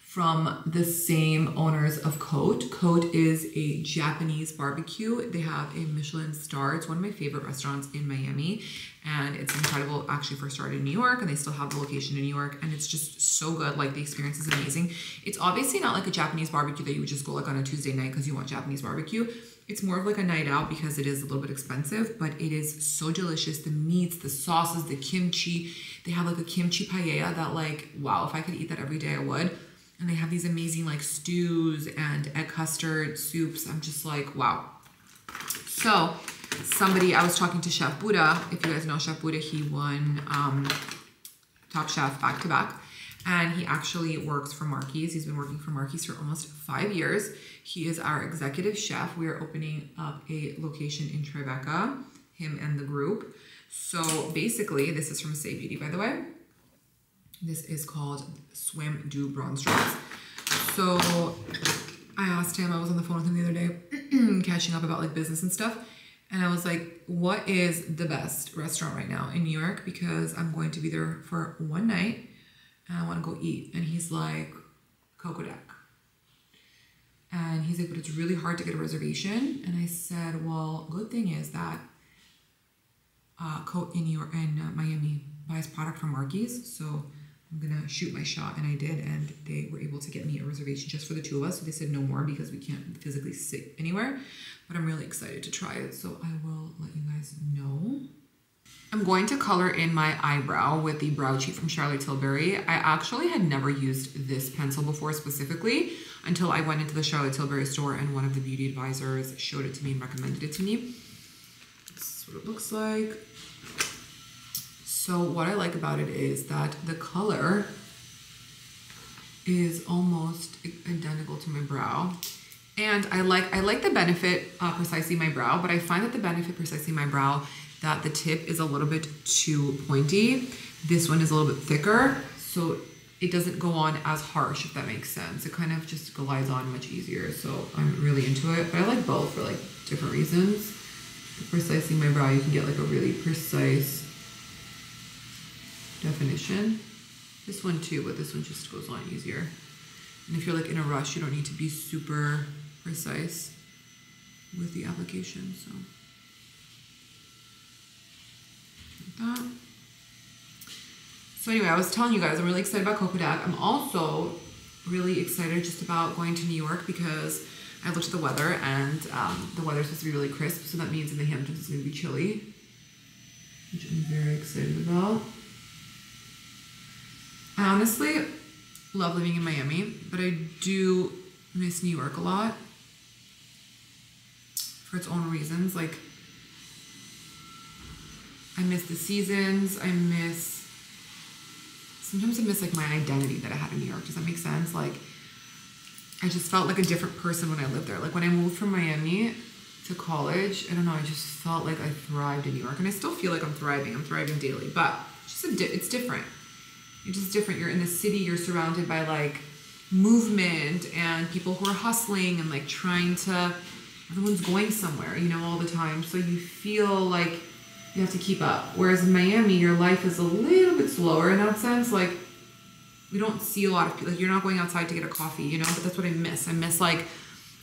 from the same owners of Cote. Cote is a Japanese barbecue. They have a Michelin star. It's one of my favorite restaurants in Miami, and it's incredible actually first started in New York, and they still have the location in New York, and it's just so good. Like the experience is amazing. It's obviously not like a Japanese barbecue that you would just go like on a Tuesday night because you want Japanese barbecue. It's more of like a night out because it is a little bit expensive, but it is so delicious. The meats, the sauces, the kimchi. They have like a kimchi paella that like, wow, if I could eat that every day, I would. And they have these amazing like stews and egg custard soups. I'm just like, wow. So I was talking to Chef Buddha. If you guys know Chef Buddha, he won Top Chef back to back. And he actually works for Marquis. He's been working for Marquis for almost 5 years. He is our executive chef. We are opening up a location in Tribeca, him and the group. So basically, this is from Say Beauty, by the way. This is called Swim Dew Bronze Drops. So I asked him, I was on the phone with him the other day, catching up about like business and stuff. And I was like, what is the best restaurant right now in New York? Because I'm going to be there for one night and I want to go eat. And he's like, Cosmetic. And he's like, but it's really hard to get a reservation. And I said, well, good thing is that Cote in New York and Miami buys product from Marquis. So I'm going to shoot my shot. And I did. And they were able to get me a reservation just for the two of us. So they said no more because we can't physically sit anywhere. But I'm really excited to try it. So I will let you guys know. I'm going to color in my eyebrow with the Brow Cheat from Charlotte Tilbury. I actually had never used this pencil before specifically until I went into the Charlotte Tilbury store and one of the beauty advisors showed it to me and recommended it to me. This is what it looks like. So what I like about it is that the color is almost identical to my brow. And I like the Benefit Precisely My Brow, but I find that the Benefit Precisely My Brow that the tip is a little bit too pointy. This one is a little bit thicker, so it doesn't go on as harsh, if that makes sense. It kind of just glides on much easier, so I'm really into it. But I like both for like different reasons. Precisely My Brow, you can get like a really precise definition. This one too, but this one just goes on easier. And if you're like in a rush, you don't need to be super precise with the application, so. That. So anyway, I was telling you guys, I'm really excited about Cosmetic. I'm also really excited just about going to New York because I looked at the weather and the weather's supposed to be really crisp. So that means in the Hamptons it's going to be chilly, which I'm very excited about. I honestly love living in Miami, but I do miss New York a lot for its own reasons. Like, I miss the seasons. Sometimes I miss like my identity that I had in New York. Does that make sense? Like, I just felt like a different person when I lived there. Like when I moved from Miami to college, I don't know, I just felt like I thrived in New York. And I still feel like I'm thriving daily, but it's different. It's just different. You're in the city, you're surrounded by like movement and people who are hustling and like everyone's going somewhere, you know, all the time. So you feel like you have to keep up. Whereas in Miami, your life is a little bit slower in that sense. Like, we don't see a lot of people. Like, you're not going outside to get a coffee, you know? But that's what I miss. I miss, like,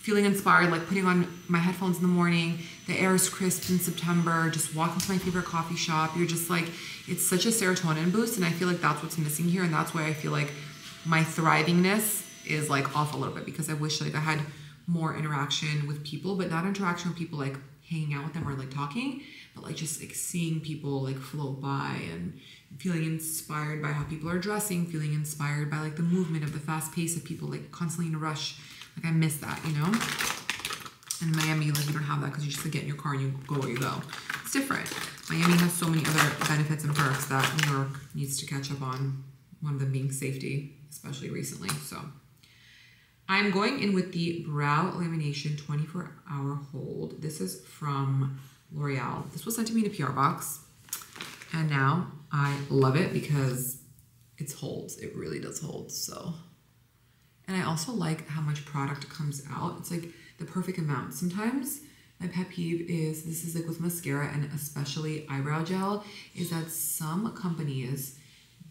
feeling inspired, like putting on my headphones in the morning. The air is crisp in September. Just walking to my favorite coffee shop. You're just, like, it's such a serotonin boost. And I feel like that's what's missing here. And that's why I feel like my thrivingness is, like, off a little bit. Because I wish, like, I had more interaction with people. But not interaction with people, like, hanging out with them or, like, talking. But like just like seeing people like float by and feeling inspired by how people are dressing, feeling inspired by like the movement of the fast pace of people like constantly in a rush. Like I miss that, you know? In Miami, like you don't have that because you just like, get in your car and you go where you go. It's different. Miami has so many other benefits and perks that New York needs to catch up on. One of them being safety, especially recently. So I'm going in with the Brow Lamination 24-hour hold. This is from L'Oreal. This was sent to me in a PR box and now I love it because it holds. It really does hold. So, and I also like how much product comes out. It's like the perfect amount. Sometimes my pet peeve is, this is like with mascara and especially eyebrow gel, is that some companies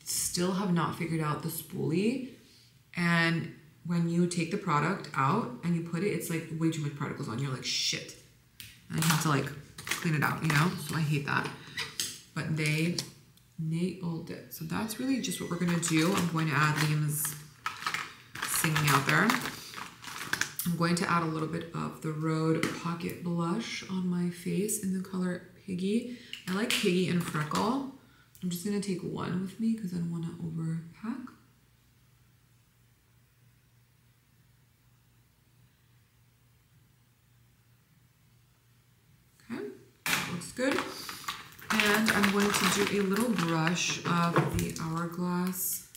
still have not figured out the spoolie, and when you take the product out and you put it, it's like way too much product goes on. You're like, shit. And you have to like clean it out, you know? So I hate that. But they nailed it. So that's really just what we're gonna do. I'm going to add Liam's singing out there. I'm going to add a little bit of the Rhode Pocket Blush on my face in the color Piggy. I like Piggy and Freckle. I'm just gonna take one with me because I don't wanna overpack. Okay, that looks good. And I'm going to do a little brush of the Hourglass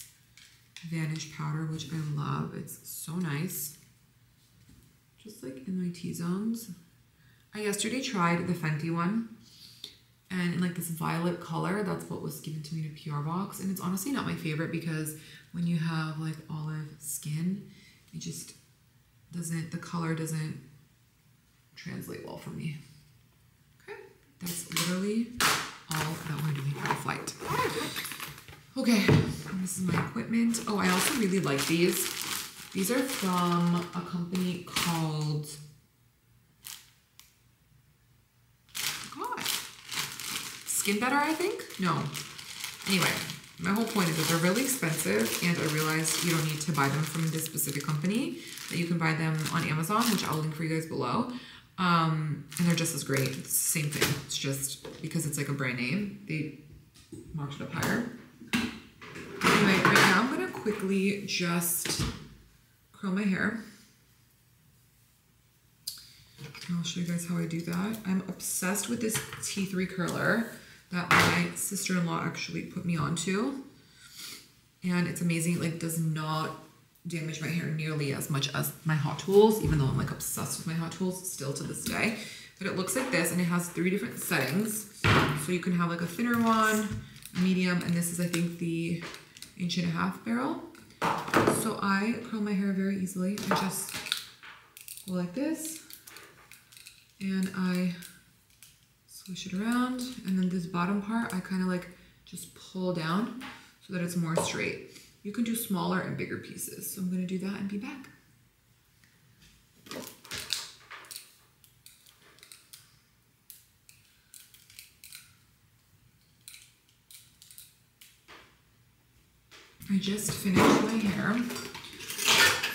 Vanish Powder, which I love. It's so nice. Just like in my T-zones. I yesterday tried the Fenty one. And in like this violet color, that's what was given to me in a PR box. And it's honestly not my favorite because when you have like olive skin, it just doesn't, the color doesn't translate well for me. Okay, that's literally all that we're doing for the flight. Okay, and this is my equipment. Oh, I also really like these. These are from a company called, Skin Better, I think? No. Anyway, my whole point is that they're really expensive and I realized you don't need to buy them from this specific company, that you can buy them on Amazon, which I'll link for you guys below. And they're just as great. It's the same thing. It's just because it's like a brand name, they marked it up higher. Anyway, right now I'm gonna quickly just curl my hair. I'll show you guys how I do that. I'm obsessed with this T3 curler that my sister-in-law actually put me onto. And it's amazing, it like does not damage my hair nearly as much as my Hot Tools, even though I'm like obsessed with my Hot Tools still to this day. But it looks like this and it has 3 different settings. So you can have like a thinner one, a medium, and this is I think the 1.5-inch barrel. So I curl my hair very easily. I just go like this and I swish it around, and then this bottom part I kind of like just pull down so that it's more straight. You can do smaller and bigger pieces. So I'm gonna do that and be back. I just finished my hair.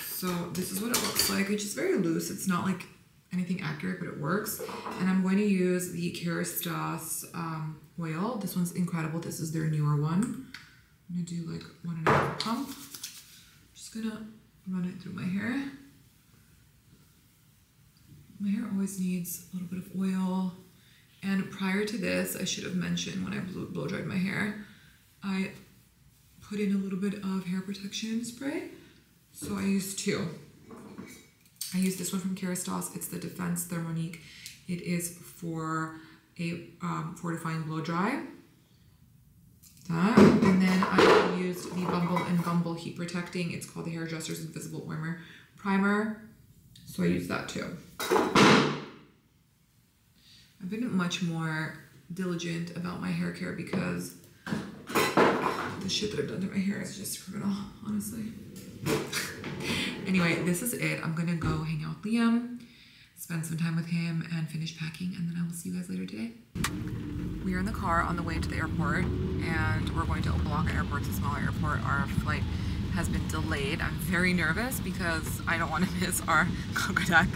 So this is what it looks like. It's just very loose. It's not like anything accurate, but it works. And I'm going to use the Kerastase oil. This one's incredible. This is their newer one. I'm gonna do like 1.5 pump. Just gonna run it through my hair. My hair always needs a little bit of oil. And prior to this, I should have mentioned when I blow dried my hair, I put in a little bit of hair protection spray. So I used 2. I use this one from Kerastase. It's the Defense Thermonique. It is for a fortifying blow dry. That. And then I used the Bumble and Bumble Heat Protecting. It's called the Hairdresser's Invisible Warmer Primer. So I use that too. I've been much more diligent about my hair care because the shit that I've done to my hair is just criminal, honestly. Anyway, this is it. I'm gonna go hang out with Liam, spend some time with him, and finish packing, and then I will see you guys later today. We are in the car on the way to the airport, and we're going to Opa-locka Airport, it's a smaller airport. Our flight has been delayed. I'm very nervous because I don't want to miss our Cosmetic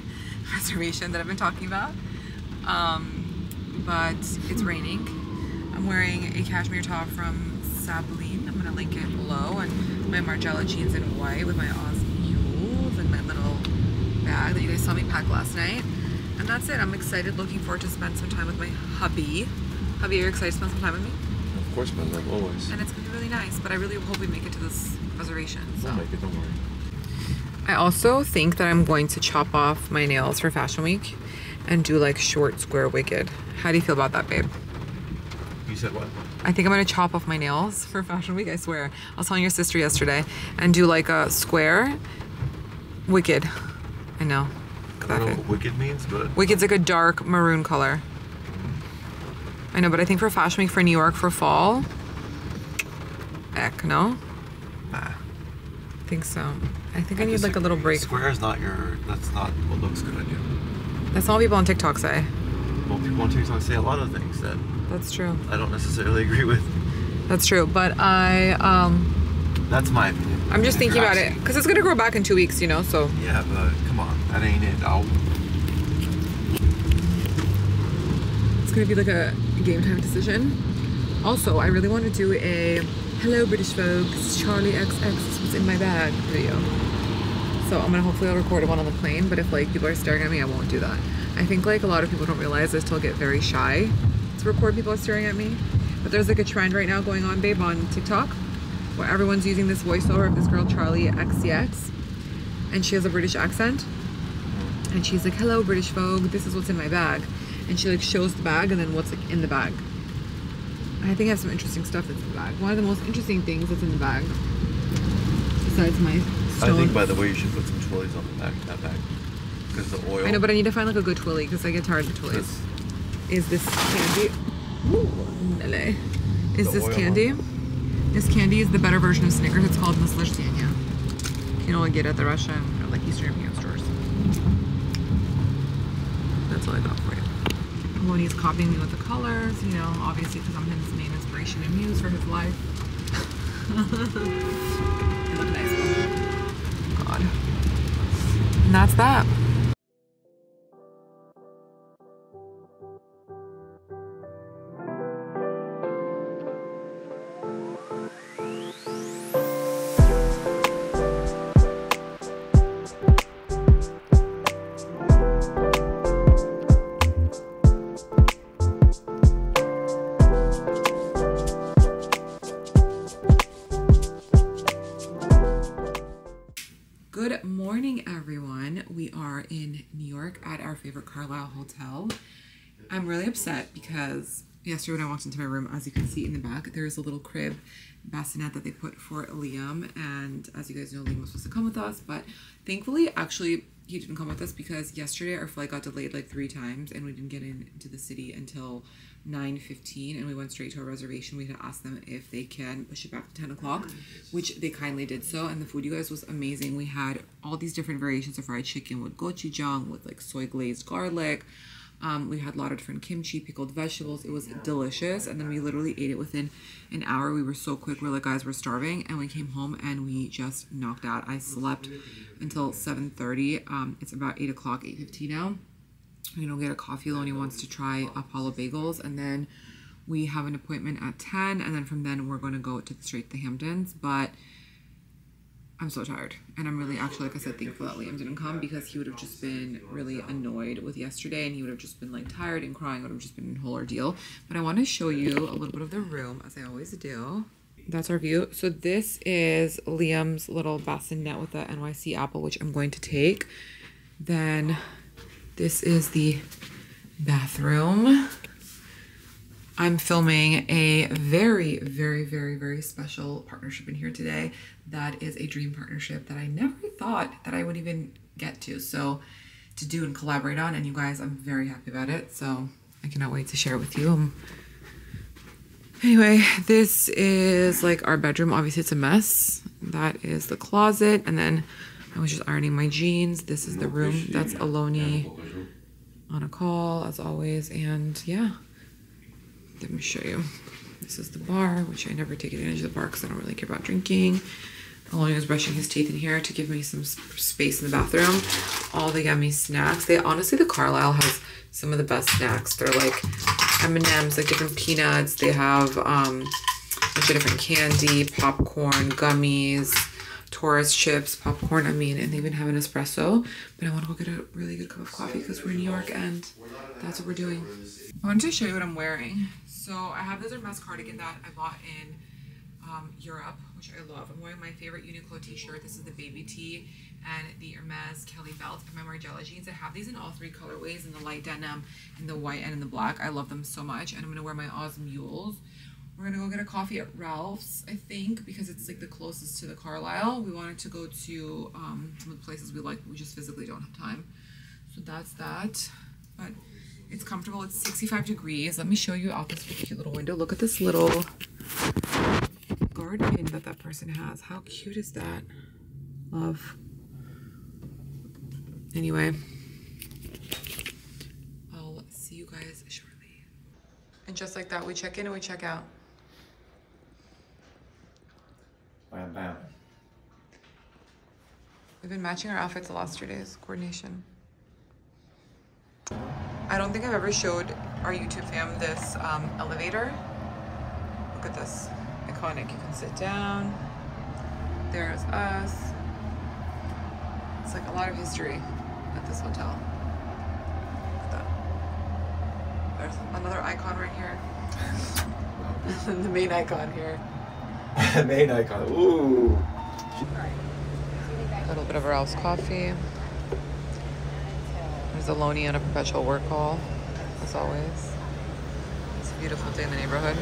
reservation that I've been talking about. But it's raining. I'm wearing a cashmere top from Sabline. I'm gonna link it below, and my Margiela jeans in white with my Oz mules and my little bag that you guys saw me pack last night. And that's it. I'm excited, looking forward to spend some time with my hubby. Hubby, are you excited to spend some time with me? Of course, my love, always. And it's gonna be really nice, but I really hope we make it to this reservation. So. We'll make it, don't worry. I also think that I'm going to chop off my nails for Fashion Week and do like short square wicked. How do you feel about that, babe? You said what? I think I'm gonna chop off my nails for Fashion Week, I swear. I was telling your sister yesterday, and do like a square wicked. I know. I don't know what wicked means, but... Wicked's like a dark maroon color. I know, but I think for Fashion Week for New York for fall, heck, no? Nah. think so. I think I need like a little break. Square is not that's not what looks good on you. That's all people on TikTok say. Well, people on TikTok say a lot of things that That's true. I don't necessarily agree with. That's true, but That's my opinion. I'm just thinking about it because it's gonna grow back in 2 weeks, you know. So yeah, but come on, that ain't it. It's gonna be like a game time decision. Also, I really want to do a "Hello British folks, Charlie XX was in my bag" video. So I'm gonna hopefully I'll record one on the plane. But if like people are staring at me, I won't do that. I think like a lot of people don't realize I still get very shy to record people staring at me. But there's like a trend right now going on, babe, on TikTok, where everyone's using this voiceover of this girl Charlie XCX, and she has a British accent, and she's like, "Hello British folk, this is what's in my bag," and she like shows the bag and then what's like in the bag. I think I have some interesting stuff that's in the bag. One of the most interesting things that's in the bag, besides my stone. I think, by the way, you should put some twillies on the back of that bag. Because the oil. I know, but I need to find like a good twilly because I get tired of the twillies. Is this candy? Ooh, nele. Is this candy? This candy is the better version of Snickers. It's called Naslishania. You know, I get at the Russian or like Eastern European stores. That's all I got for you. Lonnie's copying me with the colors, you know, obviously because I'm his main inspiration and muse for his life. They look nice. God. And that's that. Good morning, everyone. We are in New York at our favorite Carlisle hotel. I'm really upset because yesterday when I walked into my room, as you can see in the back, there's a little crib bassinet that they put for Liam. And as you guys know, Liam was supposed to come with us, but thankfully, actually, he didn't come with us because yesterday our flight got delayed like 3 times and we didn't get into the city until 9:15 and we went straight to a reservation. We had asked them if they can push it back to 10 o'clock, which they kindly did so. And the food, you guys, was amazing. We had all these different variations of fried chicken with gochujang, with like soy glazed garlic. We had a lot of different kimchi, pickled vegetables. It was delicious. And then we literally ate it within an hour. We were so quick. We're like, guys, we're starving. And we came home and we just knocked out. I slept until 7:30. It's about 8 o'clock, 8:15 now. You know, get a coffee. Lonnie wants to try Apollo bagels, and then we have an appointment at 10, and then from then we're going to go straight to the Hamptons. But I'm so tired, and I'm really actually, like I said, thankful that Liam didn't come because he would have just been really annoyed with yesterday, and he would have just been like tired and crying. It would have just been a whole ordeal. But I want to show you a little bit of the room, as I always do. That's our view. So this is Liam's little bassinet with the NYC apple, which I'm going to take. Then this is the bathroom. I'm filming a very, very, very, very special partnership in here today. That is a dream partnership that I never thought that I would even get to. So to do and collaborate on, and you guys, I'm very happy about it. So I cannot wait to share it with you. Anyway, this is like our bedroom. Obviously it's a mess. That is the closet. And then I was just ironing my jeans. This is the room. That's Aloni on a call, as always. And yeah, let me show you. This is the bar, which I never take advantage of the bar because I don't really care about drinking. Aloni was brushing his teeth in here to give me some space in the bathroom. All the yummy snacks. Honestly, the Carlisle has some of the best snacks. They're like M&Ms, like different peanuts. They have a bunch of different candy, popcorn, gummies, Taurus chips, popcorn, and they even have an espresso. But I want to go get a really good cup of coffee because we're in New York and that's what we're doing. I wanted to show you what I'm wearing. So I have this Hermes cardigan that I bought in Europe, which I love. I'm wearing my favorite Uniqlo t-shirt. This is the baby tee and the Hermes Kelly belt and my Margiela jeans. I have these in all 3 colorways, in the light denim, in the white, and in the black. I love them so much. And I'm going to wear my Oz Mules. We're going to go get a coffee at Ralph's, I think, because it's like the closest to the Carlisle. We wanted to go to some of the places we like, but we just physically don't have time. So that's that. But it's comfortable. It's 65 degrees. Let me show you out this cute little window. Look at this little garden that person has. How cute is that? Love. Anyway, I'll see you guys shortly. And just like that, we check in and we check out. Bam, bam. We've been matching our outfits the last 2 days. Coordination. I don't think I've ever showed our YouTube fam this elevator. Look at this. Iconic. You can sit down. There's us. It's like a lot of history at this hotel. Look at that. There's another icon right here. And the main icon here. Main icon. Ooh. A little bit of Ralph's coffee. There's a Loney on a perpetual work call, as always. It's a beautiful day in the neighborhood.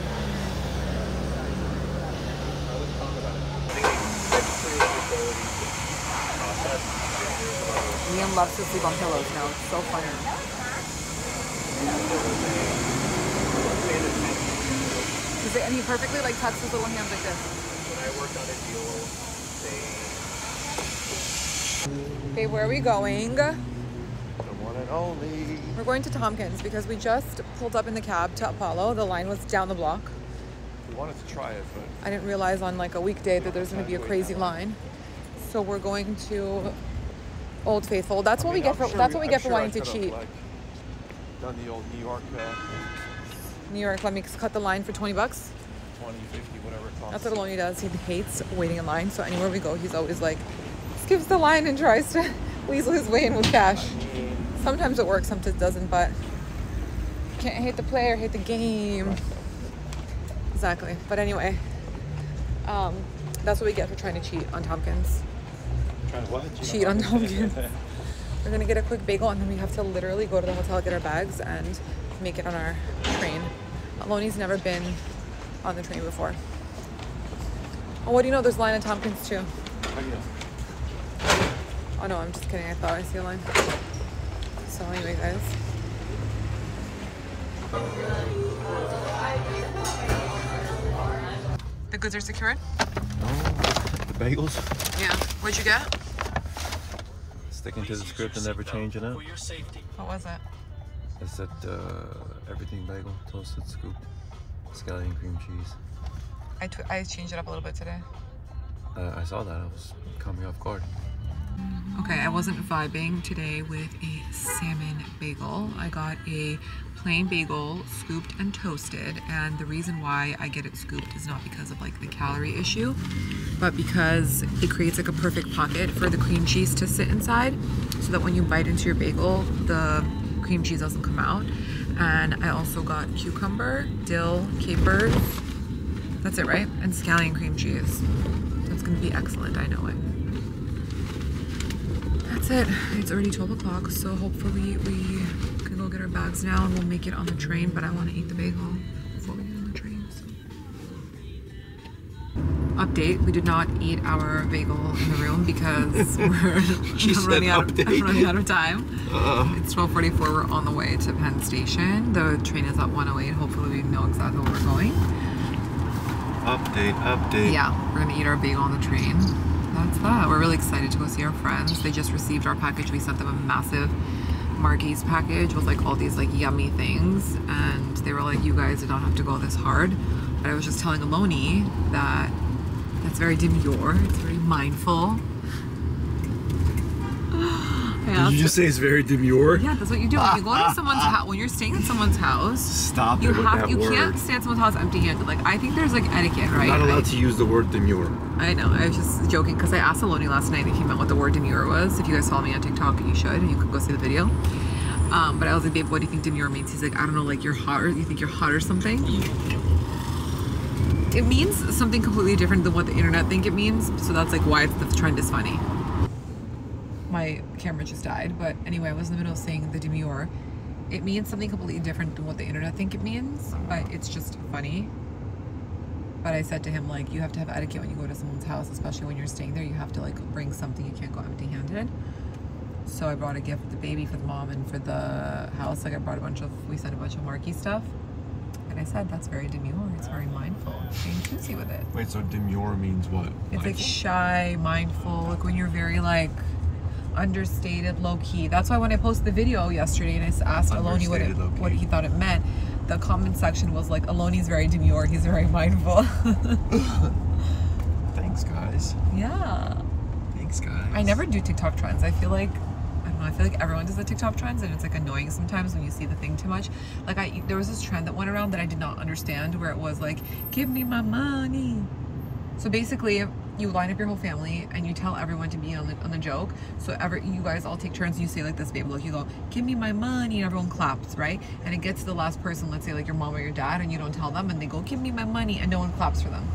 Liam loves to sleep on pillows now. It's so funny. And he perfectly like tucks his little hands like this. When I worked on a deal, Okay, where are we going? the one and only. We're going to Tompkins because we just pulled up in the cab to Apollo. The line was down the block. We wanted to try it, but I didn't realize on like a weekday that there's going to be a crazy line. So we're going to Old Faithful. That's what we get for wanting to cheat. Like, done the old New York. New York, let me cut the line for 20 bucks. 20, 50, whatever it costs. That's what Loney does. He hates waiting in line. So anywhere we go, he's always like, skips the line and tries to weasel his way in with cash. Sometimes it works, sometimes it doesn't, but you can't hate the player, hate the game. Exactly. But anyway, that's what we get for trying to cheat on Tompkins. Trying to what? Cheat on Tompkins. We're gonna get a quick bagel and then we have to literally go to the hotel, get our bags, and make it on our train. Loney's never been on the train before. Oh, what do you know? There's a line at Tompkins too. Oh no, I'm just kidding. I thought I see a line. So anyway, guys. The goods are secured? The bagels? Yeah. What'd you get? Sticking to the script and never changing it. What was it? I said everything bagel, toasted scoop, scallion cream cheese. I changed it up a little bit today. I saw that. I was coming off guard. Okay, I wasn't vibing today with a salmon bagel. I got a plain bagel, scooped and toasted, and the reason why I get it scooped is not because of like the calorie issue, but because it creates like a perfect pocket for the cream cheese to sit inside, so that when you bite into your bagel, the cream cheese doesn't come out. And I also got cucumber, dill, capers. That's it, right? And scallion cream cheese. That's gonna be excellent, I know it. That's it. It's already 12 o'clock, so hopefully we can go get our bags now and we'll make it on the train, but I want to eat the bagel before we get on the train. So. Update, we did not eat our bagel in the room because we're running out of time. It's 12:44, we're on the way to Penn Station. The train is at 1:08, hopefully we know exactly where we're going. Update. Yeah, we're gonna eat our bagel on the train. That's that. We're really excited to go see our friends. They just received our package. We sent them a massive Margie's package with like all these like yummy things, and they were like, you guys did not have to go this hard. But I was just telling Aloni that that's very demure, it's very mindful. Did you just say it's very demure? Yeah, that's what you do. When you go to someone's house, when you're staying at someone's house, Stop you it with that you word. can't stay at someone's house empty-handed. Like, I think there's like etiquette, right? You're not allowed to use the word demure. I know. I was just joking because I asked Aloni last night if he meant what the word demure was. If you guys follow me on TikTok, you should, and you could go see the video. But I was like, babe, what do you think demure means? He's like, I don't know, like you're hot, or you think you're hot or something. It means something completely different than what the internet think it means. So that's like why the trend is funny. My camera just died, but anyway, I was in the middle of saying the demure. It means something completely different than what the internet think it means, but it's just funny. But I said to him, like, you have to have etiquette when you go to someone's house, especially when you're staying there. You have to like bring something. You can't go empty-handed. So I brought a gift for the baby, for the mom, and for the house. Like I brought we sent a bunch of Marky stuff. And I said, that's very demure. It's very mindful. Being cutesy with it. Wait, so demure means what? It's like shy, mindful, like when you're very like understated, low key. That's why when I posted the video yesterday and I asked Aloni what he thought it meant, the comment section was like, Aloni's very demure, he's very mindful. Thanks, guys. Yeah. Thanks, guys. I never do TikTok trends. I feel like everyone does the TikTok trends, and it's like annoying sometimes when you see the thing too much. Like there was this trend that went around that I did not understand, where it was like, give me my money. So basically, you line up your whole family and you tell everyone to be on the joke. So you guys all take turns. You say like this, babe, look, you go, give me my money, and everyone claps, right? And it gets to the last person, let's say like your mom or your dad, and you don't tell them, and they go, give me my money, and no one claps for them.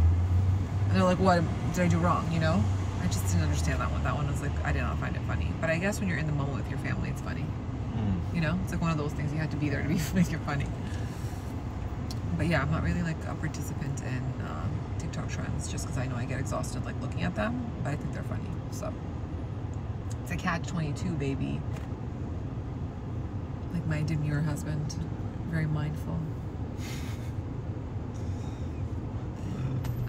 And they're like, what did I do wrong, you know? I just didn't understand that one. That one was like, I did not find it funny. But I guess when you're in the moment with your family, it's funny. You know? It's like one of those things you have to be there to make it funny. But yeah, I'm not really like a participant in TikTok trends just because I know I get exhausted like looking at them. But I think they're funny. So it's a catch-22, baby. Like my demure husband. Very mindful.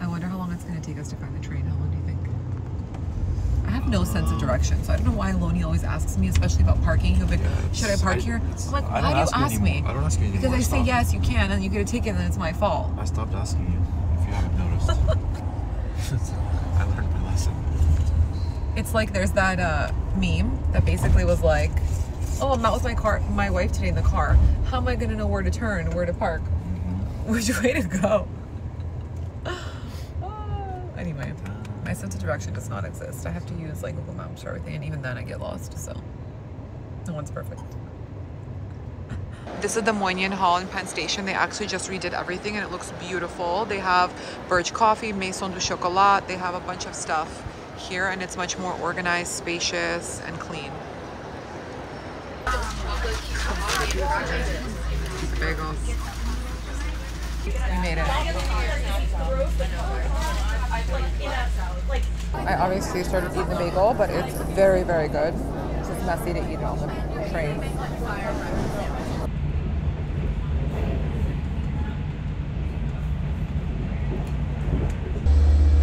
I wonder how long it's going to take us to find the train. How long do you think? I have no sense of direction, so I don't know why Aloni always asks me, especially about parking. He'll be like, should I park here? I'm like, why do you ask me? I don't ask you anymore. Because I say yes, you can, and you get a ticket, and then it's my fault. I stopped asking you, if you haven't noticed. I learned my lesson. It's like there's that meme that basically was like, oh, I'm out with my wife today in the car. How am I going to know where to turn, where to park? Which way to go? Anyway, my sense of direction does not exist. I have to use like Google Maps for everything, and even then I get lost, so no one's perfect. This is the Moynihan Hall in Penn Station. They actually just redid everything and it looks beautiful. They have birch coffee, maison du chocolat. They have a bunch of stuff here and it's much more organized, spacious, and clean. Bagels. We made it. I obviously started eating the bagel, but it's very, very good. It's just messy to eat on the train.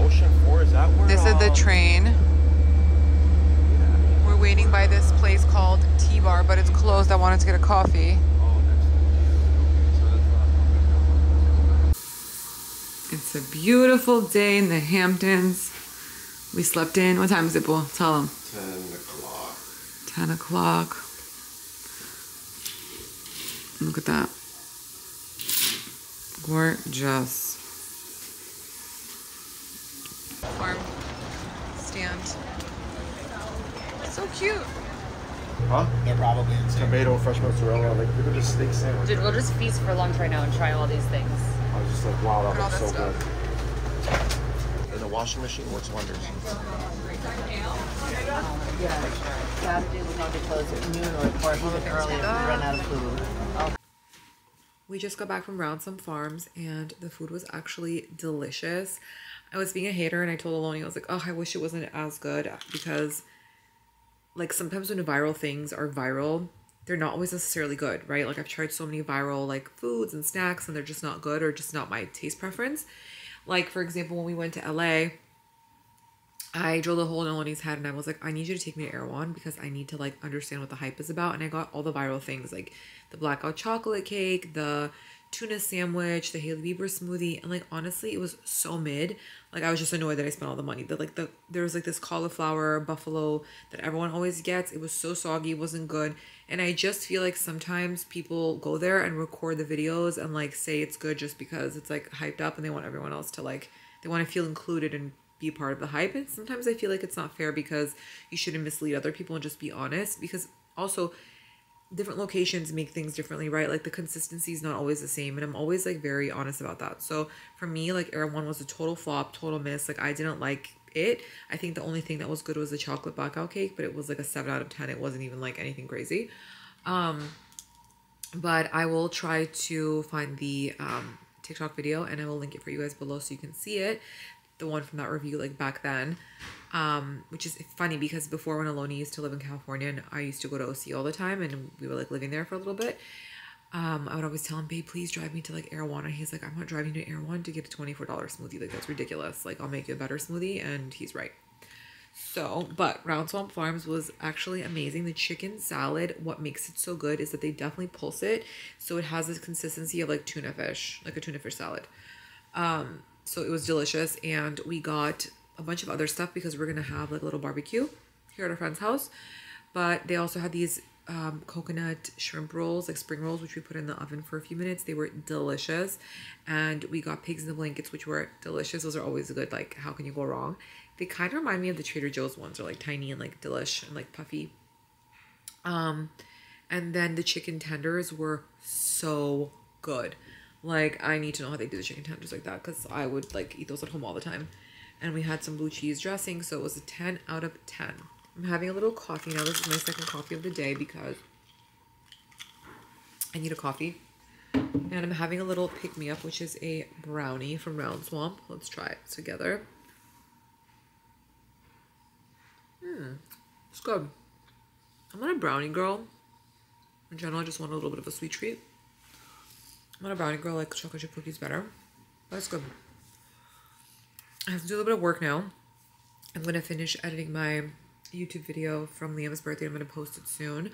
Ocean 4, is that where? This is the train. We're waiting by this place called T-Bar, but it's closed. I wanted to get a coffee. It's a beautiful day in the Hamptons. We slept in. What time is it, Bull? Tell them. 10 o'clock. 10 o'clock. Look at that. Gorgeous. Farm stand. So cute. Huh? They're probably insane. Tomato, fresh mozzarella, like look at this steak sandwich. Dude, we'll just feast for lunch right now and try all these things. I was just like, wow, that looks so stuff. good. And the washing machine works wonders. Yeah, Saturday we know they close at noon or even earlier if we run out of food. We just got back from Ransom Farms and the food was actually delicious. I was being a hater and I told Aloni, I was like, oh, I wish it wasn't as good because like sometimes when viral things are viral, they're not always necessarily good, right? Like I've tried so many viral like foods and snacks and they're just not good or just not my taste preference. Like for example, when we went to LA, I drilled a hole in Aloni's head and I was like, I need you to take me to Erewhon because I need to like understand what the hype is about. And I got all the viral things like the blackout chocolate cake, the tuna sandwich, the Hailey Bieber smoothie, and like honestly it was so mid. Like I was just annoyed that I spent all the money. There was like this cauliflower buffalo that everyone always gets. It was so soggy, it wasn't good. And I just feel like sometimes people go there and record the videos and like say it's good just because it's like hyped up and they want everyone else to like, they want to feel included and be part of the hype. And sometimes I feel like it's not fair because you shouldn't mislead other people and just be honest, because also different locations make things differently, right? Like the consistency is not always the same, and I'm always like very honest about that. So for me, like Erewhon was a total flop, total miss. Like I didn't like it. I think the only thing that was good was the chocolate blackout cake, but it was like a 7 out of 10. It wasn't even like anything crazy. But I will try to find the TikTok video and I will link it for you guys below so you can see it. The one from that review like back then, which is funny because before when Aloni used to live in California and I used to go to OC all the time and we were like living there for a little bit, I would always tell him, babe, please drive me to like Erewhon. And he's like, I'm not driving to Erewhon to get a $24 smoothie. Like, that's ridiculous. Like, I'll make you a better smoothie. And he's right. So, but Round Swamp Farms was actually amazing. The chicken salad, what makes it so good is that they definitely pulse it. So it has this consistency of like tuna fish, like a tuna fish salad. So it was delicious. And we got a bunch of other stuff because we're going to have like a little barbecue here at our friend's house. But they also had these coconut shrimp rolls, like spring rolls, which we put in the oven for a few minutes. They were delicious. And we got pigs in the blankets, which were delicious. Those are always good. Like, how can you go wrong? They kind of remind me of the Trader Joe's ones. They're like tiny and like delish and like puffy. And then the chicken tenders were so good. Like, I need to know how they do the chicken tenders like that, because I would like eat those at home all the time. And we had some blue cheese dressing, so it was a 10 out of 10. I'm having a little coffee now. This is my second coffee of the day because I need a coffee. And I'm having a little pick-me-up, which is a brownie from Round Swamp. Let's try it together. It's good. I'm not a brownie girl. In general, I just want a little bit of a sweet treat. I'm not a brownie girl. I like chocolate chip cookies better. But it's good. I have to do a little bit of work now. I'm going to finish editing my YouTube video from Liam's birthday. I'm going to post it soon.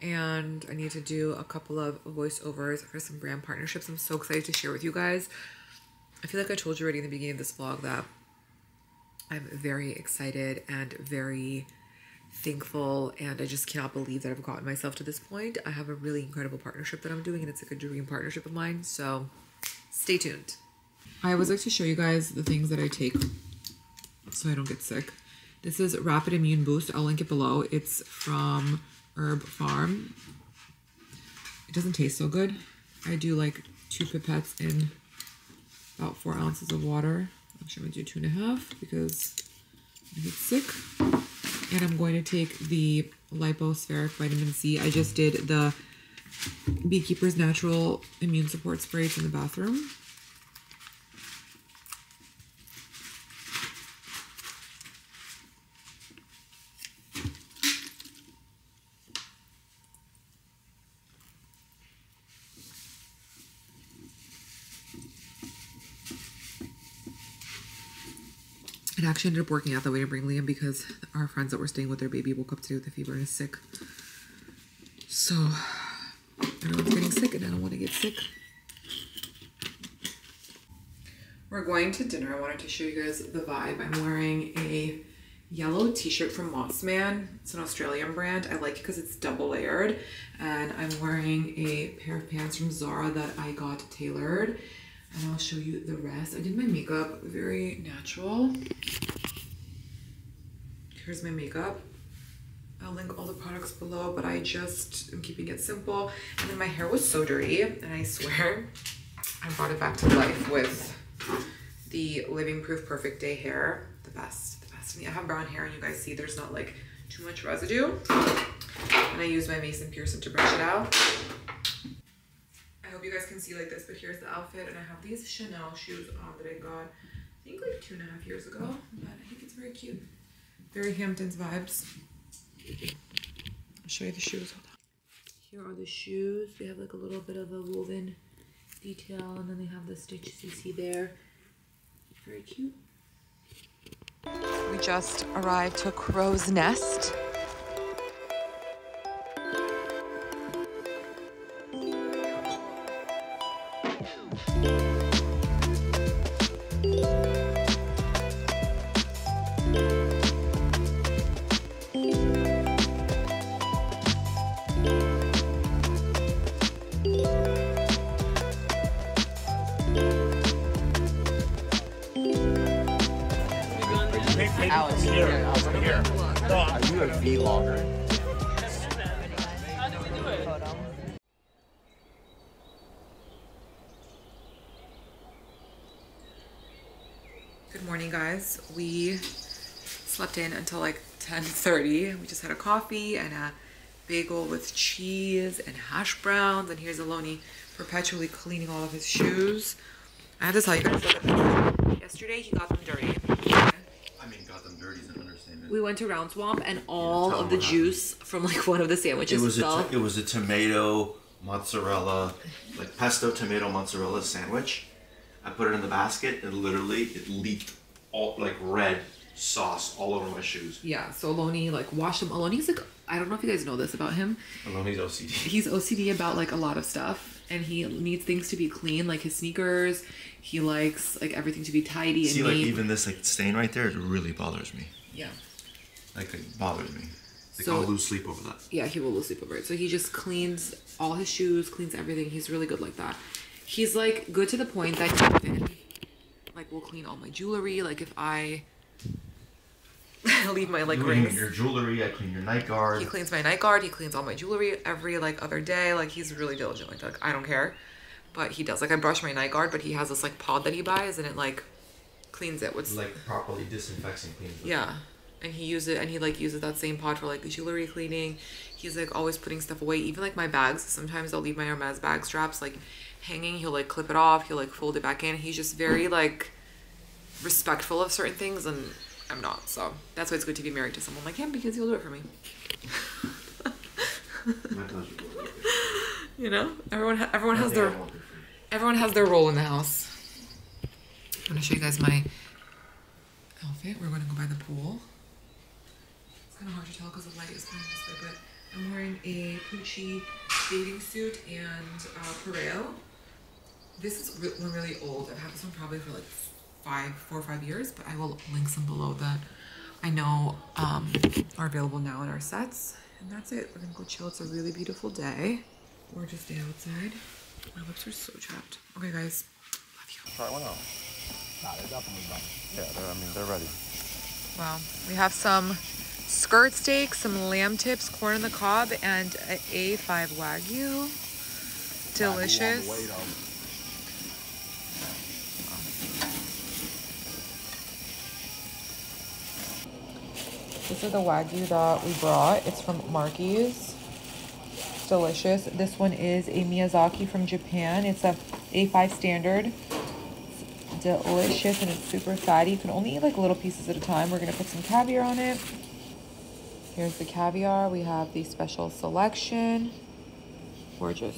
And I need to do a couple of voiceovers for some brand partnerships. I'm so excited to share with you guys. I feel like I told you already in the beginning of this vlog that I'm very excited and very thankful, and I just cannot believe that I've gotten myself to this point. I have a really incredible partnership that I'm doing, and it's like a dream partnership of mine, so stay tuned. I always like to show you guys the things that I take so I don't get sick. This is Rapid Immune Boost. I'll link it below. It's from Herb Farm. It doesn't taste so good. I do like 2 pipettes in about 4 ounces of water. Actually, I'm going to do 2.5 because I get sick. And I'm going to take the Lipospheric Vitamin C. I just did the Beekeeper's Natural Immune Support Spray. It's in the bathroom. It actually ended up working out that way to bring Liam because our friends that were staying with their baby woke up today with a fever and is sick. So, everyone's getting sick and I don't want to get sick. We're going to dinner. I wanted to show you guys the vibe. I'm wearing a yellow t-shirt from Mossman. It's an Australian brand. I like it because it's double layered. And I'm wearing a pair of pants from Zara that I got tailored. And I'll show you the rest. I did my makeup very natural. Here's my makeup. I'll link all the products below, but I just am keeping it simple. And then my hair was so dirty, and I swear I brought it back to life with the Living Proof Perfect Day hair. The best, the best. I have brown hair, and you guys see there's not like too much residue. And I use my Mason Pearson to brush it out. I hope you guys can see like this, but here's the outfit, and I have these Chanel shoes on that I got, I think like 2.5 years ago, but I think it's very cute. Very Hamptons vibes. I'll show you the shoes. Hold on. Here are the shoes. They have like a little bit of a woven detail, and then they have the stitches you see there. Very cute. We just arrived to Crow's Nest. Are you a vlogger? Good morning, guys. We slept in until like 10:30. We just had a coffee and a bagel with cheese and hash browns. And here's Aloni perpetually cleaning all of his shoes. I have to tell you guys that yesterday he got them dirty. I mean, got them dirty is an understatement. We went to Round Swamp and all of the juice from like one of the sandwiches It was a tomato mozzarella, like pesto tomato mozzarella sandwich. I put it in the basket and literally it leaked all like red sauce all over my shoes. Yeah, so Aloni like washed them. Aloni's like, I don't know if you guys know this about him. Aloni's OCD. He's OCD about like a lot of stuff, and he needs things to be clean, like his sneakers. He likes like everything to be tidy and See, neat. like even this like stain right there, it really bothers me. Yeah. Like it bothers me. Like So- I'll lose sleep over that. Yeah, he will lose sleep over it. So he just cleans all his shoes, cleans everything. He's really good like that. He's like good to the point that he even like will clean all my jewelry. Like if I leave my like rings. Your jewelry, I clean your night guard. He cleans my night guard. He cleans all my jewelry every like other day. Like he's really diligent like that. Like, I don't care, but he does. Like I brush my night guard, but he has this like pod that he buys and it like cleans it with Like properly disinfects and cleans it. yeah. And he uses that same pod for like jewelry cleaning. He's like always putting stuff away. Even like my bags. Sometimes I'll leave my Hermes bag straps like hanging. He'll like clip it off. He'll like fold it back in. He's just very like respectful of certain things, and I'm not. So that's why it's good to be married to someone like him, because he'll do it for me. You know, everyone has their role in the house. I'm gonna show you guys my outfit. We're gonna go by the pool. It's kind of hard to tell because the light is kind of this way, but I'm wearing a Pucci bathing suit and pareo. This is really old. I've had this one probably for like 4 or 5 years, but I will link some below that I know are available now in our sets. And that's it. We're gonna go chill. It's a really beautiful day. Gorgeous day outside. My lips are so chapped. Okay, guys. Love you. Try one out. They're definitely done. Yeah, they're ready. Wow. We have some skirt steak, some lamb tips, corn on the cob, and an A5 Wagyu. Delicious. This is the Wagyu that we brought. It's from Marky's. It's delicious. This one is a Miyazaki from Japan. It's a A5 standard. It's delicious and it's super fatty. You can only eat like little pieces at a time. We're gonna put some caviar on it. Here's the caviar. We have the special selection. Gorgeous.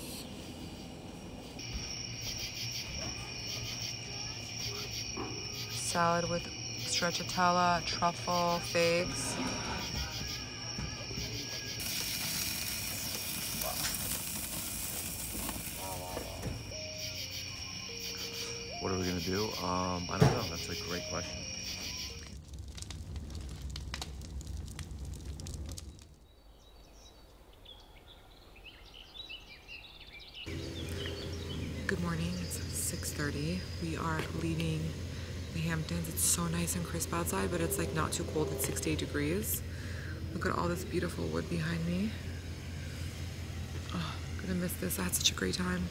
Salad with stracciatella, truffle, figs. What are we gonna do? I don't know. That's a great question. Good morning. It's 6:30. We are leaving the Hamptons. It's so nice and crisp outside, but it's like not too cold. It's 68 degrees. Look at all this beautiful wood behind me. Oh, gonna miss this. I had such a great time.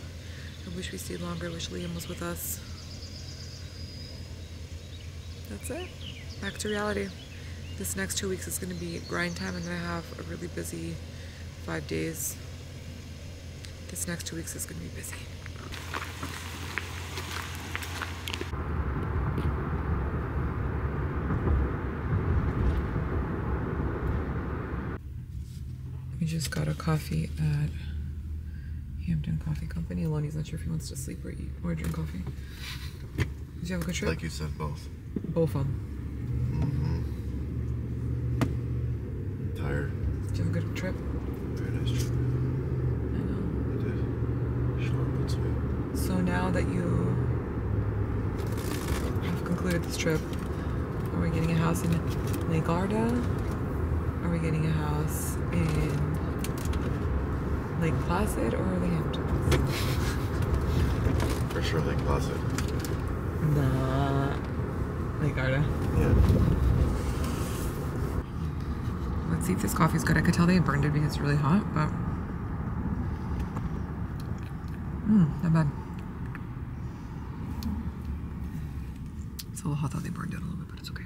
I wish we stayed longer. I wish Liam was with us. That's it. Back to reality. This next 2 weeks is gonna be grind time. I'm gonna have a really busy 5 days. This next 2 weeks is gonna be busy. We just got a coffee at Hampton Coffee Company. Aloni's not sure if he wants to sleep or eat or drink coffee. Did you have a good trip? Like you said, both. Both of them. Tired. Did you have a good trip? Very nice trip. I know. I did. Short but sweet. So now that you have concluded this trip, are we getting a house in Lake Garda? Are we getting a house in Lake Placid or the Hamptons? For sure, Lake Placid. Nah. Lake Garda. Yeah. Let's see if this coffee's good. I could tell they burned it because it's really hot, but not bad. It's a little hot that they burned it a little bit, but it's okay.